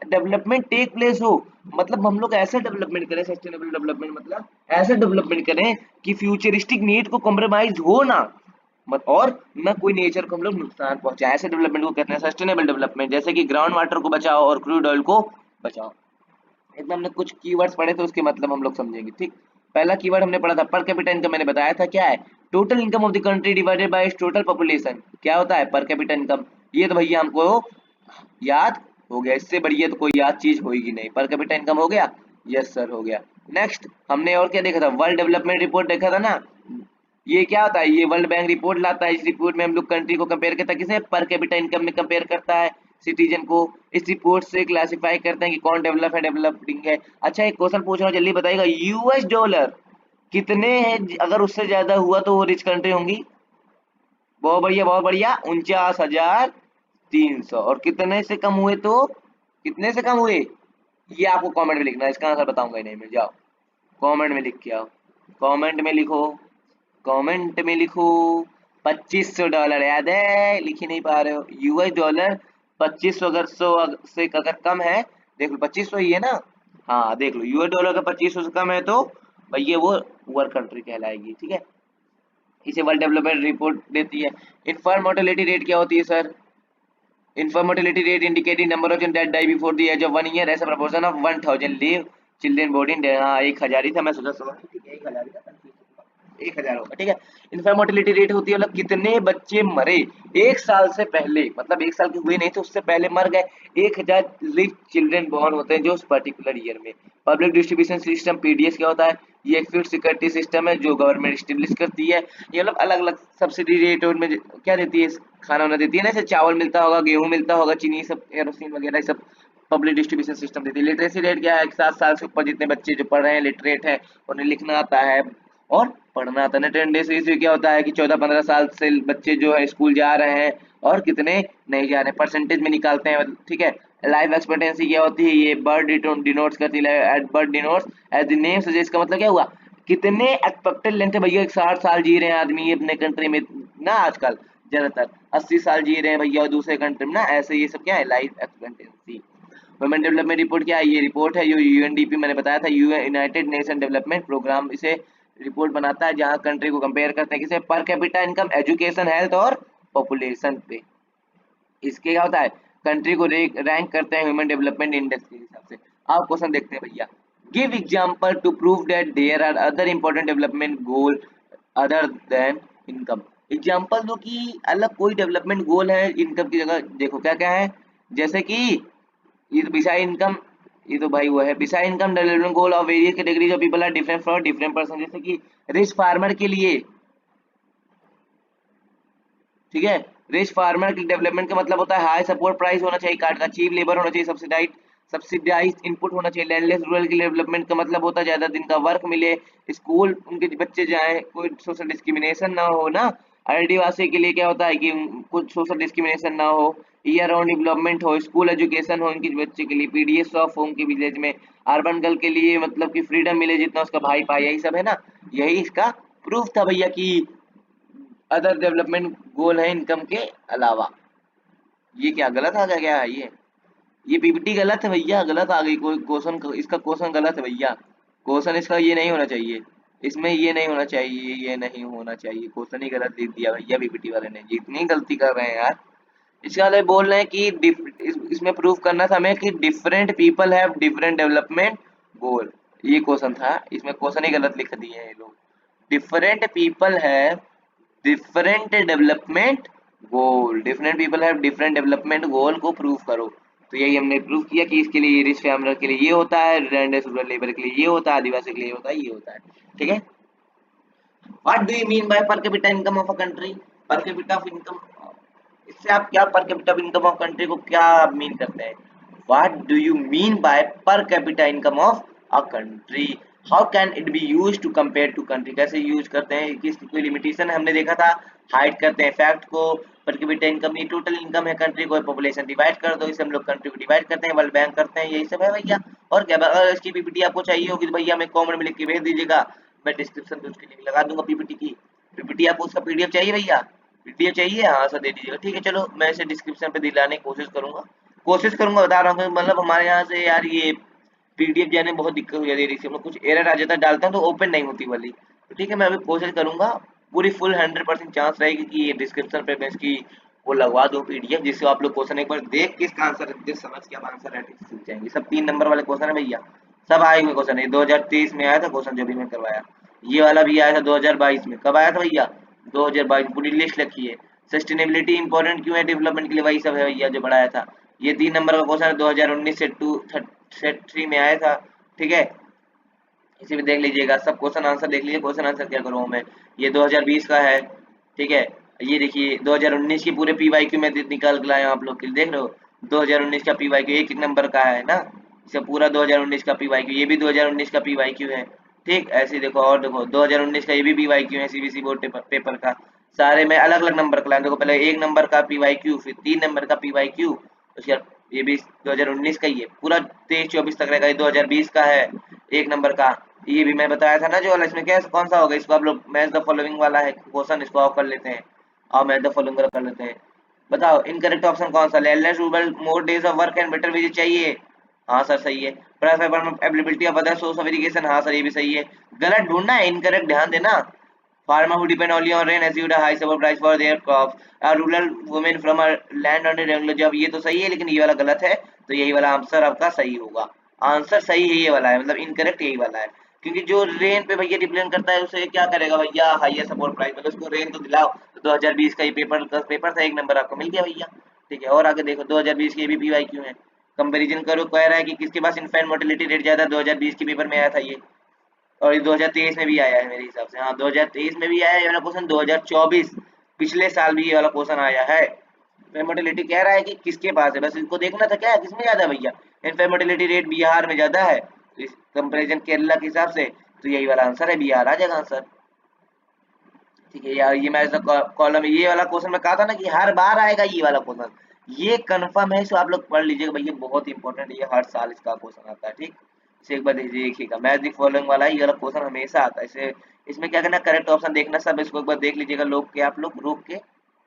डेवलपमेंट टेक प्लेस हो, मतलब हम लोग ऐसा डेवलपमेंट करें, सस्टेनेबल डेवलपमेंट मतलब ऐसा डेवलपमेंट करें कि फ्यूचरिस्टिक नीड को कॉम्प्रोमाइज हो ना, मत और न कोई नेचर को हम लोग नुकसान पहुंचाए। ऐसे डेवलपमेंट को कहते हैं सस्टेनेबल डेवलपमेंट। जैसे कि ग्राउंड वाटर को बचाओ और क्रूड ऑयल को बचाओ। इतना हमने कुछ कीवर्ड्स पढ़े तो उसके मतलब हम लोग समझेंगे, ठीक। पहला कीवर्ड हमने पढ़ा था पर कैपिटा इनकम, मैंने बताया था क्या है? Total income of the country divided by it's total population. क्या होता है पर कैपिटा इनकम? ये तो भैया हमको याद हो गया, इससे बढ़िया तो कोई याद चीज होगी नहीं। पर कैपिटा इनकम हो गया, यस सर हो गया। नेक्स्ट हमने और क्या देखा था? वर्ल्ड डेवलपमेंट रिपोर्ट देखा था ना। ये क्या होता है? ये वर्ल्ड बैंक रिपोर्ट लाता है। इस रिपोर्ट में हम लोग कंट्री को कंपेयर करता है, किसे? पर कैपिटा इनकम में कंपेयर करता है सिटीजन को। इस रिपोर्ट से क्लासिफाई करते हैं कि कौन डेवलप है, डेवलपिंग है। अच्छा एक क्वेश्चन पूछ रहा हूँ, जल्दी बताइएगा, यूएस डॉलर कितने हैं? अगर उससे ज्यादा हुआ तो वो रिच कंट्री होंगी। बहुत बढ़िया बहुत बढ़िया, 49,300। और कितने से कम हुए तो? कितने से कम हुए ये आपको कमेंट में लिखना है, इसका आंसर बताऊंगा ही नहीं मैं। जाओ कमेंट में लिख के आओ, कमेंट में लिखो, कमेंट में लिखो। $2500 याद है, लिख ही नहीं पा रहे हो। यूएस डॉलर 2500, अगर 100 से अगर कम है, देख लो 2500 ही है ना, हाँ देख लो यूएस डॉलर का 2500 से कम है तो भैया वो पुअर कंट्री कहलाएगी, ठीक है। इसे वर्ल्ड डेवलपमेंट रिपोर्ट देती है। इन्फर्म मोर्टेलिटी रेट क्या होती है sir? Infant mortality rate indicating number of children that die before the age of 1 year as a proportion of 1000 live children body in. हाँ 1000 ही था, मैं सोचा सोचा ठीक है 1000 ही था, 1000 होगा, ठीक है। इन्फर्म मोर्टेलिटी रेट होती है मतलब कितने बच्चे मरे 1 साल से पहले, मतलब 1 साल के हुए नहीं तो उससे पहले मर गए। 1000 लिव चिल्ड्रन बॉर्न होते हैं जो उस पर्टिकुलर ईयर में। पब्लिक डिस्ट्रीब्यूशन सिस्टम पीडीएस क्या होता है? ये एक फीड सिक्योरिटी सिस्टम है जो गवर्नमेंट स्टेब्लिश करती है। ये मतलब अलग अलग सब्सिडी रेट और में क्या देती है, खाना वाना देती है ना, जैसे चावल मिलता होगा, गेहूं मिलता होगा, चीनी सब, केरोसिन वगैरह सब पब्लिक डिस्ट्रीब्यूशन सिस्टम देती है। लिटरेसी रेट क्या है? 7 साल से ऊपर जितने बच्चे जो पढ़ रहे हैं लिटरेट है, उन्हें लिखना आता है और पढ़ना आता है। टेंडेंसी से क्या होता है कि 14-15 साल से बच्चे जो है स्कूल जा रहे हैं और कितने नहीं जा रहे हैं, परसेंटेज में निकालते हैं, ठीक है। लाइफ एक्सपेक्टेंसी क्या होती है? ये बर्थ डिनोट्स करती है, at birth denotes as the name suggest, का मतलब क्या हुआ, कितने एक्सपेक्टेड लेंथ है भैया। 60 साल जी रहे हैं आदमी अपने कंट्री में ना, आजकल ज्यादातर 80 साल जी रहे हैं भैया दूसरे कंट्री में ना, ऐसे ये सब क्या है life expectancy. Women development report क्या है? ये रिपोर्ट है जो यूएनडीपी मैंने बताया था, यूनाइटेड नेशन डेवलपमेंट प्रोग्राम, इसे रिपोर्ट बनाता है जहाँ कंट्री को कंपेयर करते हैं किसे, पर कैपिटा इनकम, एजुकेशन, हेल्थ और पॉपुलेशन पे। इसके क्या होता है, कंट्री को रैंक करते हैं ह्यूमन डेवलपमेंट इंडेक्स के हिसाब से। आप क्वेश्चन देखते हैं भैया, give example to prove that there are other important development goal other than income. Example दो कि अलग कोई डेवलपमेंट गोल है इनकम की जगह। देखो क्या क्या है, जैसे कि ये तो बिसाइड इनकम, ये तो भाई वो है beside income development goal of various categories of people are different for different person. जैसे कि रिच फार्मर के लिए, ठीक है, रिच फार्मर के डेवलपमेंट का मतलब होता है हाई सपोर्ट प्राइस होना चाहिए कार्ड का, चीप लेबर होना चाहिए, सब्सिडाइज इनपुट होना चाहिए। लैंडलेस रूरल के डेवलपमेंट का मतलब होता है ज्यादा दिन का वर्क मिले, स्कूल उनके बच्चे जाएं, कोई सोशल डिस्क्रिमिनेशन ना हो ना। आदिवासी के लिए क्या होता है कि कुछ सोशल डिस्क्रिमिनेशन ना हो, ईयर राउंड डेवलपमेंट हो, स्कूल एजुकेशन हो उनके बच्चे के लिए, पीडीएस ऑफ हो उनके विलेज में। अर्बन गर्ल के लिए मतलब कि फ्रीडम मिले जितना उसका भाई पाए, यही सब है ना। यही इसका प्रूफ था भैया कि अदर डेवलपमेंट गोल है इनकम के अलावा। ये क्या गलत आ गया क्या है ये पीपीटी गलत है भैया, गलत आ गई कोई क्वेश्चन, इसका क्वेश्चन गलत है भैया। क्वेश्चन इसका ये नहीं होना चाहिए, इसमें ये नहीं होना चाहिए, ये नहीं होना चाहिए, क्वेश्चन ही गलत लिख दिया भैया पीपीटी वाले ने, जितनी गलती कर रहे हैं यार। इसके वाले बोल रहे हैं कि इसमें प्रूव करना था हमें कि different people have different development goal. ये क्वेश्चन था, इसमें क्वेश्चन ही गलत लिख दिए हैं ये लोग। Different people have different development goal, different people have different development goal को प्रूव करो। तो यही हमने प्रूव किया कि इसके लिए रिच फैमिली के लिए ये होता है, लैंडलेस रूरल लेबर के लिए ये होता है, आदिवासी के लिए ये होता है, ये होता है, ठीक है। What do you mean by per capita income of a country? Per capita of income, इससे आप क्या पर कैपिटा इनकम ऑफ कंट्री को क्या मीन करते हैं? What do you mean by per capita income of a country? How can it be use to compare two country? कैसे use करते हैं, किसकी कोई लिमिटेशन है? हमने देखा था हाइड करते हैं फैक्ट को। पर कैपिटा इनकम ये टोटल इनकम है कंट्री को, पॉपुलेशन डिवाइड कर दो, इसे हम लोग कंट्री को डिवाइड करते हैं, वर्ल्ड बैंक करते हैं, यही सब है भैया। और क्या, अगर इसकी पीपीटी आपको चाहिए होगी तो भैया हमें कमेंट में लिख के भेज दीजिएगा, मैं डिस्क्रिप्शन में उसकी लिंक लगा दूंगा पीपीटी की। पीपीटी आपको उसका पीडीएफ चाहिए भैया? पीडीएफ चाहिए, हाँ सर दे दीजिएगा, ठीक है। चलो मैं इसे डिस्क्रिप्शन पे दिलाने की कोशिश करूंगा, बता रहा हूँ। मतलब हमारे यहाँ से यार ये पीडीएफ जाने में बहुत दिक्कत हो जाती है, हम लोग कुछ एरर आ जाता है, डालता हूँ तो ओपन नहीं होती वाली। तो ठीक है, मैं अभी कोशिश करूंगा, पूरी फुल 100% चांस रहेगी कि ये डिस्क्रिप्शन पे मैं इसकी वो लगवा दूं पीडीएफ, जिससे आप लोग क्वेश्चन एक बार देख के इसका आंसर समझ के आप आंसर राइटिंग सीख जाएंगे। सब 3 नंबर वाले क्वेश्चन है भैया, सब आए हुए क्वेश्चन है। 2023 में आया था क्वेश्चन जो भी मैं करवाया, ये वाला भी आया था 2022 में। कब आया था भैया? 2022, पूरी लिस्ट लिखी है। सस्टेनेबिलिटी इंपॉर्टेंट क्यों है डेवलपमेंट के लिए, वही सब है भैया जो बढ़ाया था। ये 3 नंबर का क्वेश्चन है, 2019 से 3 में आया था, ठीक है। इसे भी देख लीजिएगा, सब क्वेश्चन आंसर देख लीजिए, क्वेश्चन आंसर क्या करूँ मैं। ये 2020 का है, ठीक है। ये देखिए 2019 की पूरे पीवाईक्यू में निकाल के लाया हूं आप लोग के लिए, देख रहे हो 2019 का पीवाईक्यू एक एक नंबर का है ना, इसे पूरा 2019 का पीवाईक्यू, ये भी 2019 का पीवाईक्यू है, ठीक। ऐसे देखो, और देखो 2019 का ये भी पीवाईक्यू है सीबीएसई बोर्ड पेपर का। सारे में अलग अलग नंबर का लाया, देखो पहले 1 नंबर का पीवाईक्यू, फिर 3 नंबर का पीवाईक्यू, उसके बाद ये भी 2019 का ही है, पूरा 23-24 तक रहेगा। ये 2020 का है 1 नंबर का, ये भी मैं बताया था ना जो वाला। इसमें क्या कौन सा होगा, इसको आप लोग मैच द फॉलोइंग वाला है क्वेश्चन, इसको ऑफ कर लेते हैं। और मैं तो फॉलोइंग कर लेते हैं। बताओ इनकरेक्ट ऑप्शन कौन सा, less rural more days of work and better wages चाहिए। हाँ सर सही है। Preferable ability of other source of irrigation, हाँ सर ये भी सही है। गलत ढूंढना है, इनकरेक्ट ध्यान देना। Farmer who depend only on rain assumed a high support price for their crops, a rural women from a land on regular job, ये तो सही है लेकिन ये वाला गलत है। तो यही वाला आंसर आपका सही होगा। आंसर सही है ये वाला है, मतलब इनकरेक्ट यही वाला है। क्योंकि जो रेन पे भैया डिपेंड करता है उसे क्या करेगा भैया, हाईएस्ट सपोर्ट प्राइस, मतलब उसको रेन तो दिलाओ। तो 2020 का ये पेपर था, एक नंबर आपको मिल गया भैया। ठीक है, और आगे देखो 2020 के भी पीवाईक्यू है। कंपैरिजन करो, कह रहा है कि किसके पास इन्फेंट मोर्टेलिटी रेट ज्यादा, 2020 के पेपर में आया था ये। और ये 2023 में भी आया है मेरे हिसाब से, हाँ 2023 में भी आया है ये वाला क्वेश्चन, 2024 पिछले साल भी ये वाला क्वेश्चन आया है। इन्फेर्टिलिटी कह रहा है कि किसके पास है, बस इनको देखना था क्या है किसमें ज्यादा है भैया। इन्फेर्टिलिटी रेट बिहार में ज्यादा है, तो इस कंपेरिजन केरला के हिसाब से तो यही वाला आंसर है, बिहार आ जाएगा आंसर। ठीक है यार, ये मैं कॉलम, ये वाला क्वेश्चन मैं कहा था ना कि हर बार आएगा ये वाला क्वेश्चन, ये कंफर्म है, इसको आप लोग पढ़ लीजिएगा भैया, बहुत इंपॉर्टेंट है, ये हर साल इसका क्वेश्चन आता है। ठीक, इसे एक बार देखिएगा, मैच दी फॉलोइंग वाला ये वाला क्वेश्चन हमेशा आता है। इसे इसमें क्या करना, करेक्ट ऑप्शन देखना सब, इसको एक बार देख लीजिएगा, लोग के आप लोग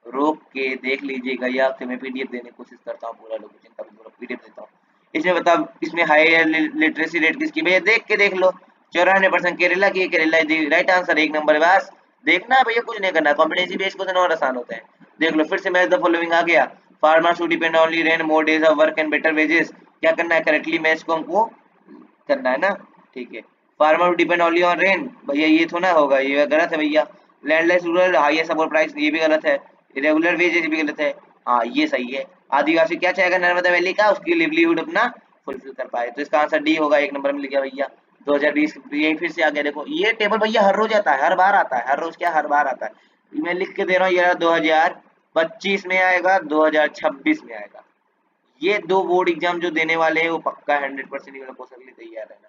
रोक के देख लीजिएगा, या फिर मैं पीडीएफ देने की कोशिश करता हूँ पूरा लोकेशन का भी, पूरा पीडीएफ देता हूँ। इसमें बताओ, इसमें हायर लिटरेसी रेट किसकी, भैया देख लो, 94% केरला की, केरला राइट आंसर, एक नंबर। बस देखना है भैया, कुछ नहीं करना, कॉम्पिटेंसी बेस्ड क्वेश्चन और आसान होते हैं। देख लो फिर से, मैच द फॉलोइंग आ गया, farmers who depend only rain more days of work and better wages, क्या करना है, करेक्टली मैच को हमको करना है ना। ठीक है, farmer depend only on rain, भैया ये थोड़ा होगा, ये गलत है भैया। Landless rural highest support price, ये भी गलत है। इरेगुलर वेजेस भी गलत है, हाँ ये सही है। आदिवासी क्या चाहेगा नर्मदा वैली का, उसकी लिवलीहुड अपना फुलफिल कर पाए, तो इसका आंसर डी होगा, एक नंबर में लिख गया भैया। 2020 यही फिर से आ गया, देखो ये टेबल भैया हर रोज आता है, हर बार आता है, हर रोज क्या हर बार आता है। मैं लिख के दे रहा हूँ, ये 2025 में आएगा, 2026 में आएगा। ये दो बोर्ड एग्जाम जो देने वाले हैं वो पक्का 100% क्वेश्चन के लिए तैयार रहना।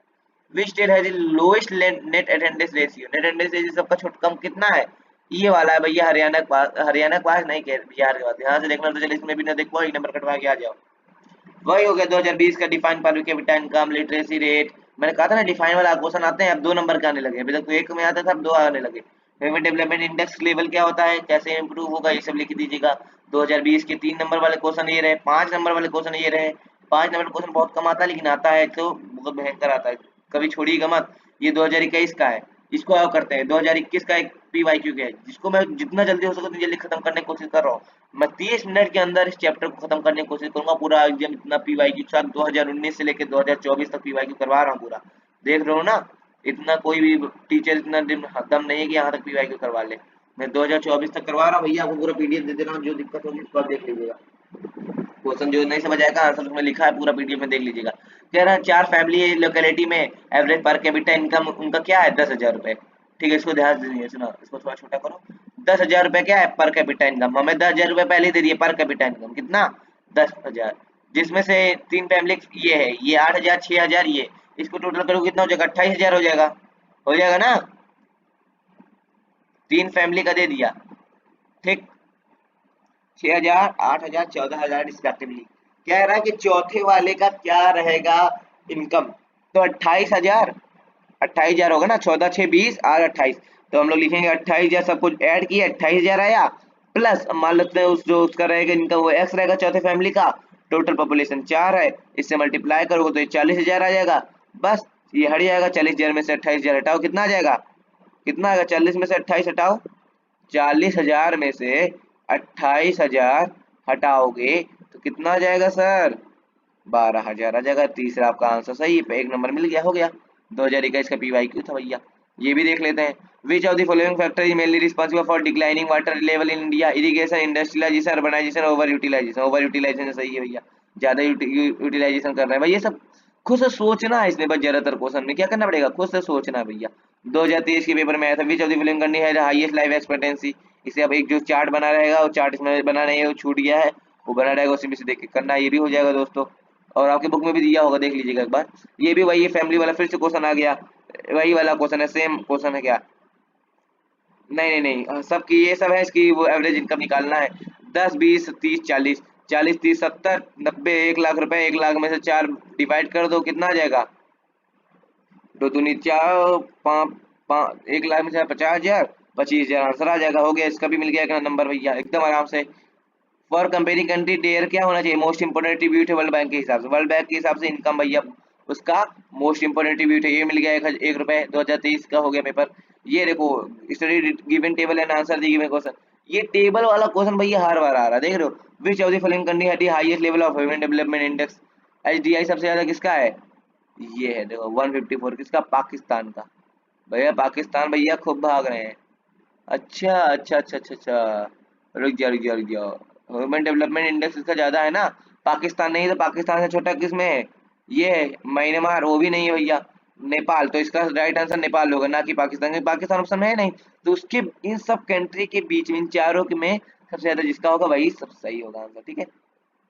Which state has the lowest net attendance ratio, net attendance ratio सबका छोटा कम कितना है, ये वाला है भैया, हरियाणा के पास नहीं, कह बिहार के पास, ध्यान से देखना, तो चलिए इसमें भी ना देख पाओ, एक नंबर कटवा के आ जाओ। वही हो गया 2020 का डिफाइन पर कैपिटा इनकम, लिटरेसी रेट, मैंने कहा था ना डिफाइन वाला क्वेश्चन आते हैं, अब 2 नंबर के आने लगे, अभी तक तो एक में आता था, अब 2 आने लगे। पेमेंट डेवलपमेंट इंडेक्स लेवल क्या होता है, कैसे इंप्रूव होगा, ये सब लिख दीजिएगा। 2020 के 3 नंबर वाले क्वेश्चन ये रहे, 5 नंबर वाले क्वेश्चन ये रहे। 5 नंबर क्वेश्चन बहुत कम आता है, लेकिन आता है तो बहुत भयंकर आता है, कभी छोड़िएगा मत। ये 2021 का है, इसको आओ करते हैं। 2021 का एक पीवाईक्यू का है, जिसको मैं जितना जल्दी हो सके उतनी जल्दी खत्म करने की कोशिश कर रहा हूँ। मैं 30 मिनट के अंदर इस चैप्टर को खत्म करने की कोशिश करूंगा, पूरा एग्जाम इतना पीवाईक्यू साल 2019 से लेकर 2024 तक पीवाईक्यू करवा रहा हूँ पूरा। देख रहे हो ना, इतना कोई भी टीचर इतना दम नहीं है कि यहाँ तक पीवाईक्यू करवा ले। मैं 2024 तक करवा रहा हूँ भैया, आपको पूरा पीडीएफ दे दे रहा हूँ, जो दिक्कत होगी उसको आप देख लीजिएगा। क्वेश्चन जो नहीं समझ आएगा आंसर उसमें लिखा है, पूरा पीडीएफ में देख लीजिएगा। कह रहा है 4 फैमिली लोकेलिटी में एवरेज पर कैपिटा इनकम उनका क्या है, 10,000 रुपए। ठीक है, इसको ध्यान से सुनिए, सुना, इसको थोड़ा छोटा करो। 10,000 रुपए क्या है, पर कैपिटा इनकम, हमें 10,000 रुपए पहले ही दे दिए, पर कैपिटा इनकम कितना, 10,000। जिसमें से 3 फैमिली ये है, ये 8,000, 6,000, ये इसको टोटल करो कितना हो जाएगा, 28,000 हो जाएगा ना। 3 फैमिली का दे दिया, ठीक, 6,000, 8,000, 14,000 रिस्पेक्टिवली। कह रहा है कि चौथे वाले का क्या रहेगा इनकम, तो 28,000, 28,000 होगा ना, 14, 6, 20 और 28, तो हम लोग लिखेंगे 28,000, सब कुछ ऐड किए 28,000 आया, प्लस मान लेते हैं उस जो उसका रहेगा इनकम वो एक्स रहेगा चौथे फैमिली का, टोटल पॉपुलेशन 4 है, इससे मल्टीप्लाई करोगे तो ये 40,000 आ जाएगा। बस ये हट जाएगा, 40,000 में से 28,000 हटाओ, कितना आ जाएगा, कितना आएगा, 40 में से 28 हटाओ, 40,000 में से 28,000 हटाओगे तो कितना आ जाएगा सर, 12,000 आ जाएगा। तीसरा आपका आंसर सही है, एक नंबर मिल गया, हो गया। 2021 का पीवाईक्यू था भैया। ये भी देख लेते हैं, which of the following factor is mainly responsible for declining water level in India, irrigation, industrialisation, urbanisation, over utilisation. Over utilisation सही है भैया, ज्यादा यूटिलाइजेशन कर रहे हैं भाई, ये सब खुद से सोचना है इसमें, बस ज्यादातर क्वेश्चन में क्या करना पड़ेगा, खुद से सोचना है भैया। 2023 के पेपर में आया था, विच ऑफ द फॉलोइंग कंट्री है हाईएस्ट लाइफ एक्सपेक्टेंसी। इसे अब एक जो चार्ट बना रहेगा, वो चार्ट इसमें बना नहीं है, वो छूट गया है, वो बना रहेगा, उसी में से देख के करना, ये भी हो जाएगा दोस्तों। और आपके बुक में भी दिया होगा, देख लीजिएगा एक बार। ये भी वही फैमिली वाला फिर से क्वेश्चन आ गया, वही वाला क्वेश्चन है, सेम क्वेश्चन है क्या, नहीं नहीं नहीं, सबकी ये सब है, इसकी वो एवरेज इनकम निकालना है, 10, 20, 30, 40, 40, 30, 70, 90, 1 लाख रुपए, 1 लाख में से 4 डिवाइड कर दो, कितना आ जाएगा, दो दूनी 4, 5, 1 लाख में से 50,000, 25,000 आंसर आ जाएगा। हो गया, इसका भी मिल गया एक नंबर भैया एकदम आराम से। फॉर कंपेयरिंग कंट्री डेयर क्या होना चाहिए, मोस्ट इंपोर्टेंट एट्रीब्यूट है वर्ल्ड बैंक के हिसाब से, वर्ल्ड बैंक के हिसाब से इनकम भैया उसका मोस्ट इंपोर्टेंट एट्रीब्यूट है। ये मिल गया 1 रुपए, 2023 का हो गया पेपर। ये देखो, study given table and answer the given question, ये टेबल वाला क्वेश्चन भैया हर बार आ रहा है, देख रहे हो। विच of the following country had the highest level of human development index, HDI सबसे ज्यादा किसका है, ये है देखो 154 किसका, पाकिस्तान का। भैया पाकिस्तान भैया खूब भाग रहे हैं। अच्छा अच्छा अच्छा अच्छा अच्छा, रुक जाओ। ह्यूमन डेवलपमेंट इंडेक्स इसका ज्यादा है ना, पाकिस्तान नहीं, तो पाकिस्तान से छोटा किस में है, ये है म्यांमार, वो भी नहीं है भैया। नेपाल, तो इसका राइट आंसर नेपाल होगा ना कि पाकिस्तान, क्योंकि पाकिस्तान ऑप्शन में है नहीं। तो उसके इन सब कंट्री के बीच में, इन चारों के में सबसे ज्यादा जिसका होगा वही सब सही होगा आंसर, ठीक है।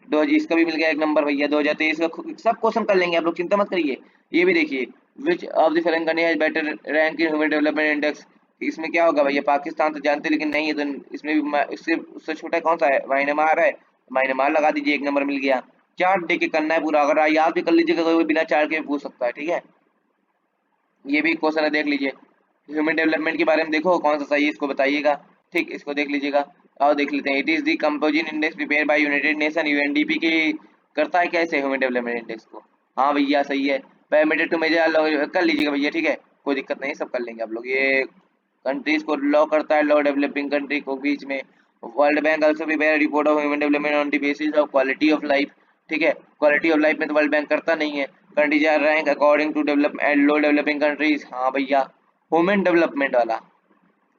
दो इसका भी मिल गया एक नंबर भैया। 2023 का सब क्वेश्चन कर लेंगे आप लोग, चिंता मत करिए। ये भी देखिए, विच of the following country has better rank in human development index, इसमें क्या होगा भैया, पाकिस्तान तो जानते लेकिन नहीं है, तो इसमें भी इससे उससे छोटा कौन सा है, म्यांमार है, म्यांमार लगा दीजिए, एक नंबर मिल गया। चार्ट देख के करना है पूरा, अगर याद भी कर लीजिएगा कोई बिना चार्ट के भी पूछ सकता है, ठीक है। ये भी क्वेश्चन है, देख लीजिए। ह्यूमन डेवलपमेंट के बारे में देखो कौन सा सही है, इसको बताइएगा, ठीक, इसको देख लीजिएगा। और देख लेते हैं, it is the composite index prepare by United nation, UNDP की करता है कैसे ह्यूमन डेवलपमेंट इंडेक्स को। हाँ भैया सही है, पैरामीटर टू मेजर कर लीजिएगा भैया, ठीक है, कोई दिक्कत नहीं, सब कर लेंगे आप लोग। ये कंट्रीज को लॉ करता है, लॉ डेवलपिंग कंट्री को बीच में। World bank also prepare report of human development on the basis of quality of life, ठीक है। क्वालिटी ऑफ लाइफ में तो वर्ल्ड बैंक करता नहीं है। Countries are rank according to develop and low developing countries, हाँ भैया। ह्यूमन डेवलपमेंट वाला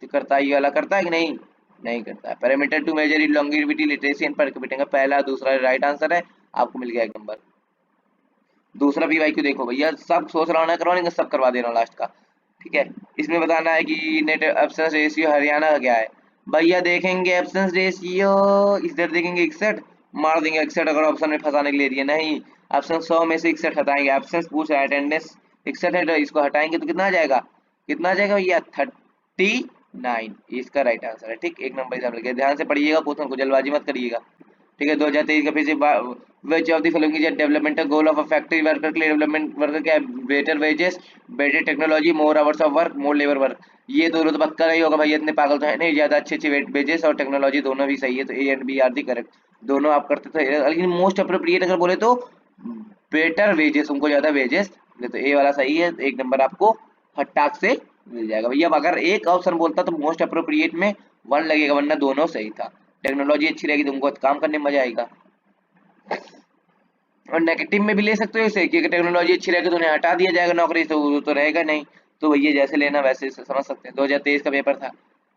तो करता है, ये वाला करता है कि नहीं, नहीं करता है। Parameter to measure in longevity literacy and per capita का पहला दूसरा राइट आंसर है, आपको मिल गया एक नंबर। दूसरा भी भाई क्यों, देखो भैया सब सोच रहा हूँ ना करवाने, सब करवा दे रहा हूँ लास्ट का, ठीक है। इसमें बताना है कि नेट एब्सेंस रेशियो हरियाणा का क्या है। भैया देखेंगे एब्सेंस रेशियो, इधर देखेंगे 61, मार देंगे 61, अगर ऑप्शन में फंसाने के लिए दिया नहीं। ऑप्शन 100 में से 61 हटाएंगे, एब्सेंस पूछ रहा है, अटेंडेंस 61 है, तो इसको हटाएंगे तो कितना आ जाएगा, कितना आ जाएगा भैया, 39, इसका राइट आंसर है, ठीक। एक नंबर एग्जाम लगे, ध्यान से पढ़िएगा क्वेश्चन को, जल्दबाजी मत करिएगा, ठीक है। 2023 का फिर से विच of the following is developmental goal of a factory worker के लिए, डेवलपमेंट वर्कर क्या है, better wages, better technology, more hours of work, more labour work. ये दोनों तो पक्का नहीं होगा भाई, इतने पागल तो है नहीं, ज्यादा अच्छे अच्छे वेजेस और टेक्नोलॉजी दोनों भी सही है, तो A and B are the correct, दोनों आप करते थे। लेकिन मोस्ट अप्रोप्रिएट अगर बोले तो बेटर वेजेस, उनको ज्यादा वेजेस, तो ए वाला सही है, तो एक नंबर आपको फटाक से मिल जाएगा भैया। अब अगर एक ऑप्शन बोलता तो मोस्ट अप्रोप्रिएट में 1 लगेगा, वरना दोनों सही था। टेक्नोलॉजी अच्छी रहेगी तो उनको काम करने में मजा आएगा। और नेगेटिव में भी ले सकते हो इसे, क्योंकि टेक्नोलॉजी अच्छी रहेगी तो उन्हें हटा दिया जाएगा नौकरी से, वो तो रहेगा नहीं। तो भैया जैसे लेना वैसे समझ सकते हैं। 2023 का पेपर था,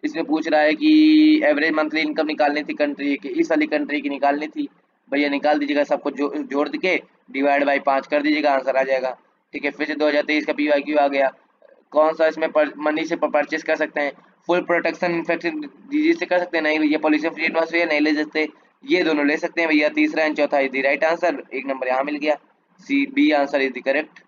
इसमें पूछ रहा है कि एवरेज मंथली इनकम निकालनी थी कंट्री की, इस वाली कंट्री की निकालनी थी। भैया निकाल दीजिएगा, सबको जोड़ के डिवाइड बाई 5 कर दीजिएगा, आंसर आ जाएगा, ठीक है। फिर से 2023 का PYQ आ गया। कौन सा इसमें मनी से परचेस कर सकते हैं, फुल प्रोटेक्शन इन्फेक्शन डिजीज से कर सकते हैं, नहीं भैया। पॉल्यूशन फ्री एटमॉस्फेयर नहीं ले सकते, ये दोनों ले सकते हैं भैया। तीसरा एंड चौथा इज द राइट आंसर, एक नंबर यहाँ मिल गया, C B answer is the correct.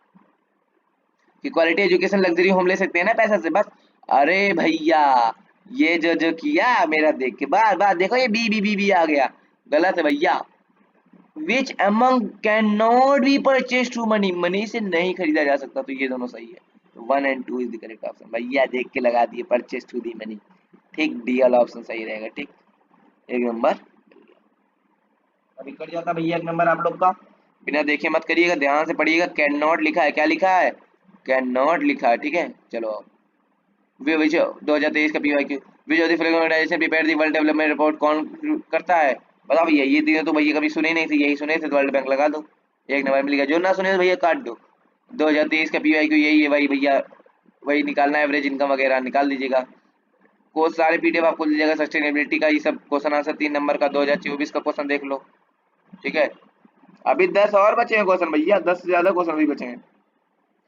कि क्वालिटी एजुकेशन लग्जरी होम ले सकते हैं ना पैसा से, बस। अरे भैया ये जो किया मेरा देख के, बार बार देखो ये बी आ गया, गलत है भैया। Which among can not be purchase to money, money से नहीं खरीदा जा सकता, तो ये दोनों सही है। 1 and 2 is the correct option, भैया देख के लगा दिए, परचेज टू दी मनी, ठीक, डी वाला ऑप्शन सही रहेगा, ठीक, एक नंबर। अभी कट जाता भैया एक नंबर आप लोग का, बिना देखे मत करिएगा, ध्यान से पढ़िएगा। कैन नॉट लिखा है, क्या लिखा है, कैन नॉट लिखा है, ठीक है। चलो विच 2023 का PYQ, which of the following organisation prepare the world development report, कौन करता है, बताओ भैया। ये तीनों तो भैया कभी सुने ही नहीं थे, यही सुने थे तो वर्ल्ड बैंक लगा दो, एक नंबर मिल गया। जो ना सुने तो भैया काट दो। 2023 का PYQ यही है भाई भैया, वही निकालना है, एवरेज इनकम वगैरह निकाल दीजिएगा। कोर्स सारे PDF आपको दीजिएगा, सस्टेनेबिलिटी का ये सब क्वेश्चन आंसर 3 नंबर का। 2024 का क्वेश्चन देख लो, ठीक है। अभी 10 और बचे हैं क्वेश्चन भैया, 10 से ज्यादा क्वेश्चन भी बचे हैं।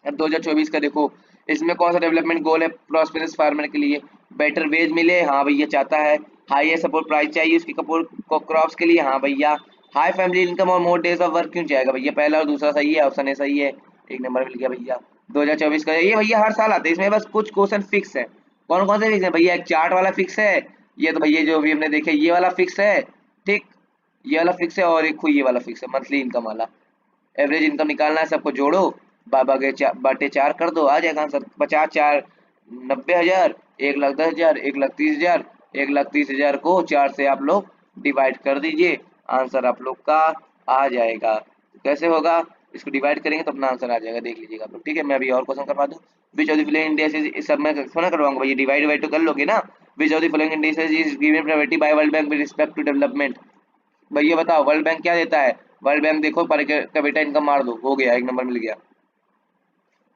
अब 2024 का देखो, इसमें कौन सा डेवलपमेंट गोल है प्रॉस्पेरस फार्मर के लिए, बेटर वेज मिले, हाँ भैया चाहता है। हाई सपोर्ट प्राइस चाहिए उसकी कपूर को क्रॉप्स के लिए, हाँ भैया। हाई फैमिली इनकम और मोर डेज ऑफ वर्क क्यों चाहेगा भैया, पहला और दूसरा सही है, ऑप्शन ए सही है, एक नंबर मिल गया भैया। 2024 का ये भैया हर साल आते हैं, इसमें बस कुछ क्वेश्चन फिक्स है। कौन कौन से फिक्स है भैया, एक चार्ट वाला फिक्स है, ये तो भैया जो अभी हमने देखे ये वाला फिक्स है, ठीक, ये वाला फिक्स है, और एक ये वाला फिक्स है मंथली इनकम वाला। एवरेज इनकम निकालना है, सबको जोड़ो, बाबा के बटे 4 कर दो, आ जाएगा आंसर। 50 4 90,000, 1,10,000, 1,30,000, 1,30,000 को 4 से आप लोग डिवाइड कर दीजिए, आंसर आप लोग का आ जाएगा। कैसे होगा, इसको डिवाइड करेंगे तो अपना आंसर आ जाएगा, देख लीजिएगा आप लोग। ठीक है, मैं अभी और क्वेश्चन करवा दूं। विच ऑफ द फॉलोइंग इंडिसेस, इस सब में थोड़ा करवाऊंगा भैया, डिवाइड तो कर लोगे ना। Which of the following indices is given priority by world bank with respect to development. भैया बताओ वर्ल्ड बैंक क्या देता है। वर्ल्ड बैंक देखो पर कैपिटा इनकम मार दो, हो गया, एक नंबर मिल गया।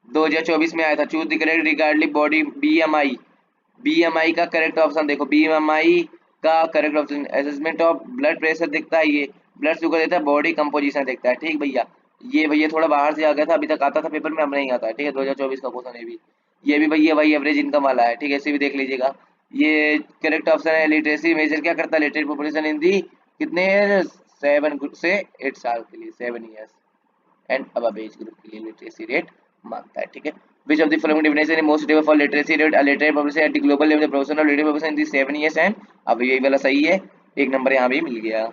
2024 में आया था। Choose the correct regarding body BMI. BMI का करेक्ट ऑप्शन देखो, बीएमआई का correct option assessment of blood pressure देखता है, ये ब्लड शुगर देखता है, बॉडी कंपोजिशन देखता है। ठीक भैया, ये भैया थोड़ा बाहर से आ गया था, अभी तक आता था पेपर में, अब नहीं आता है। ठीक है, 2024 का क्वेश्चन है भी। ये भी भैया वही एवरेज इनकम वाला है। ठीक है, इसे भी देख लीजिएगा। ये करेक्ट ऑप्शन है। लिटरेसी मेजर क्या करता है, लिटरेट पॉपुलेशन इन दी कितने 7 से 8 साल के लिए, 7 years एंड अब एज ग्रुप के लिए लिटरेसी रेट मांगता है। ठीक है, which of the following definition is most suitable for literacy rate, a literate population at the global level, the proportion of literate population in the 7 years and अब यही वाला सही है, एक नंबर यहाँ भी मिल गया।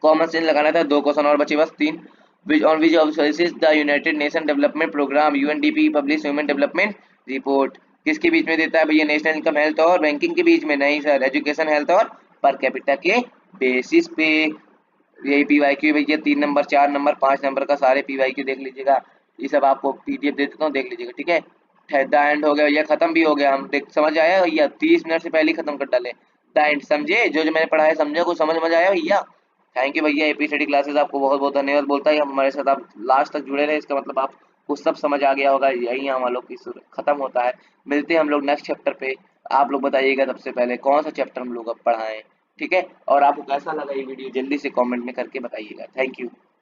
कॉमन सेंस लगाना था, 2 क्वेश्चन और बचे बस 3। which on which of sources the United Nation Development Program UNDP publish Human Development Report, किसके बीच में देता है भैया, नेशनल इनकम हेल्थ और बैंकिंग के बीच में नहीं सर, एजुकेशन हेल्थ और पर कैपिटा के बेसिस पे। यही पीवाईक्यू भैया 3 नंबर 4 नंबर 5 नंबर का सारे पीवाईक्यू देख लीजिएगा, ये सब आपको पीडीएफ दे देता हूँ, देख लीजिएगा। ठीक है, द एंड हो गया भैया, खत्म भी हो गया, हम देख समझ आया भैया, 30 मिनट से पहले ही खत्म कर डाले। द एंड समझे, जो जो मैंने पढ़ाया समझे, कुछ समझ में आया भैया। थैंक यू भैया, एपी स्टडी क्लासेस आपको बहुत बहुत धन्यवाद बोलता है, हमारे साथ आप लास्ट तक जुड़े रहे, इसका मतलब आपको सब समझ आ गया होगा, यही हम लोग की खत्म होता है। मिलते हैं हम लोग नेक्स्ट चैप्टर पे। आप लोग बताइएगा सबसे पहले कौन सा चैप्टर हम लोग अब पढ़ाएं। ठीक है, और आपको कैसा लगा ये वीडियो जल्दी से कमेंट में करके बताइएगा। Thank you.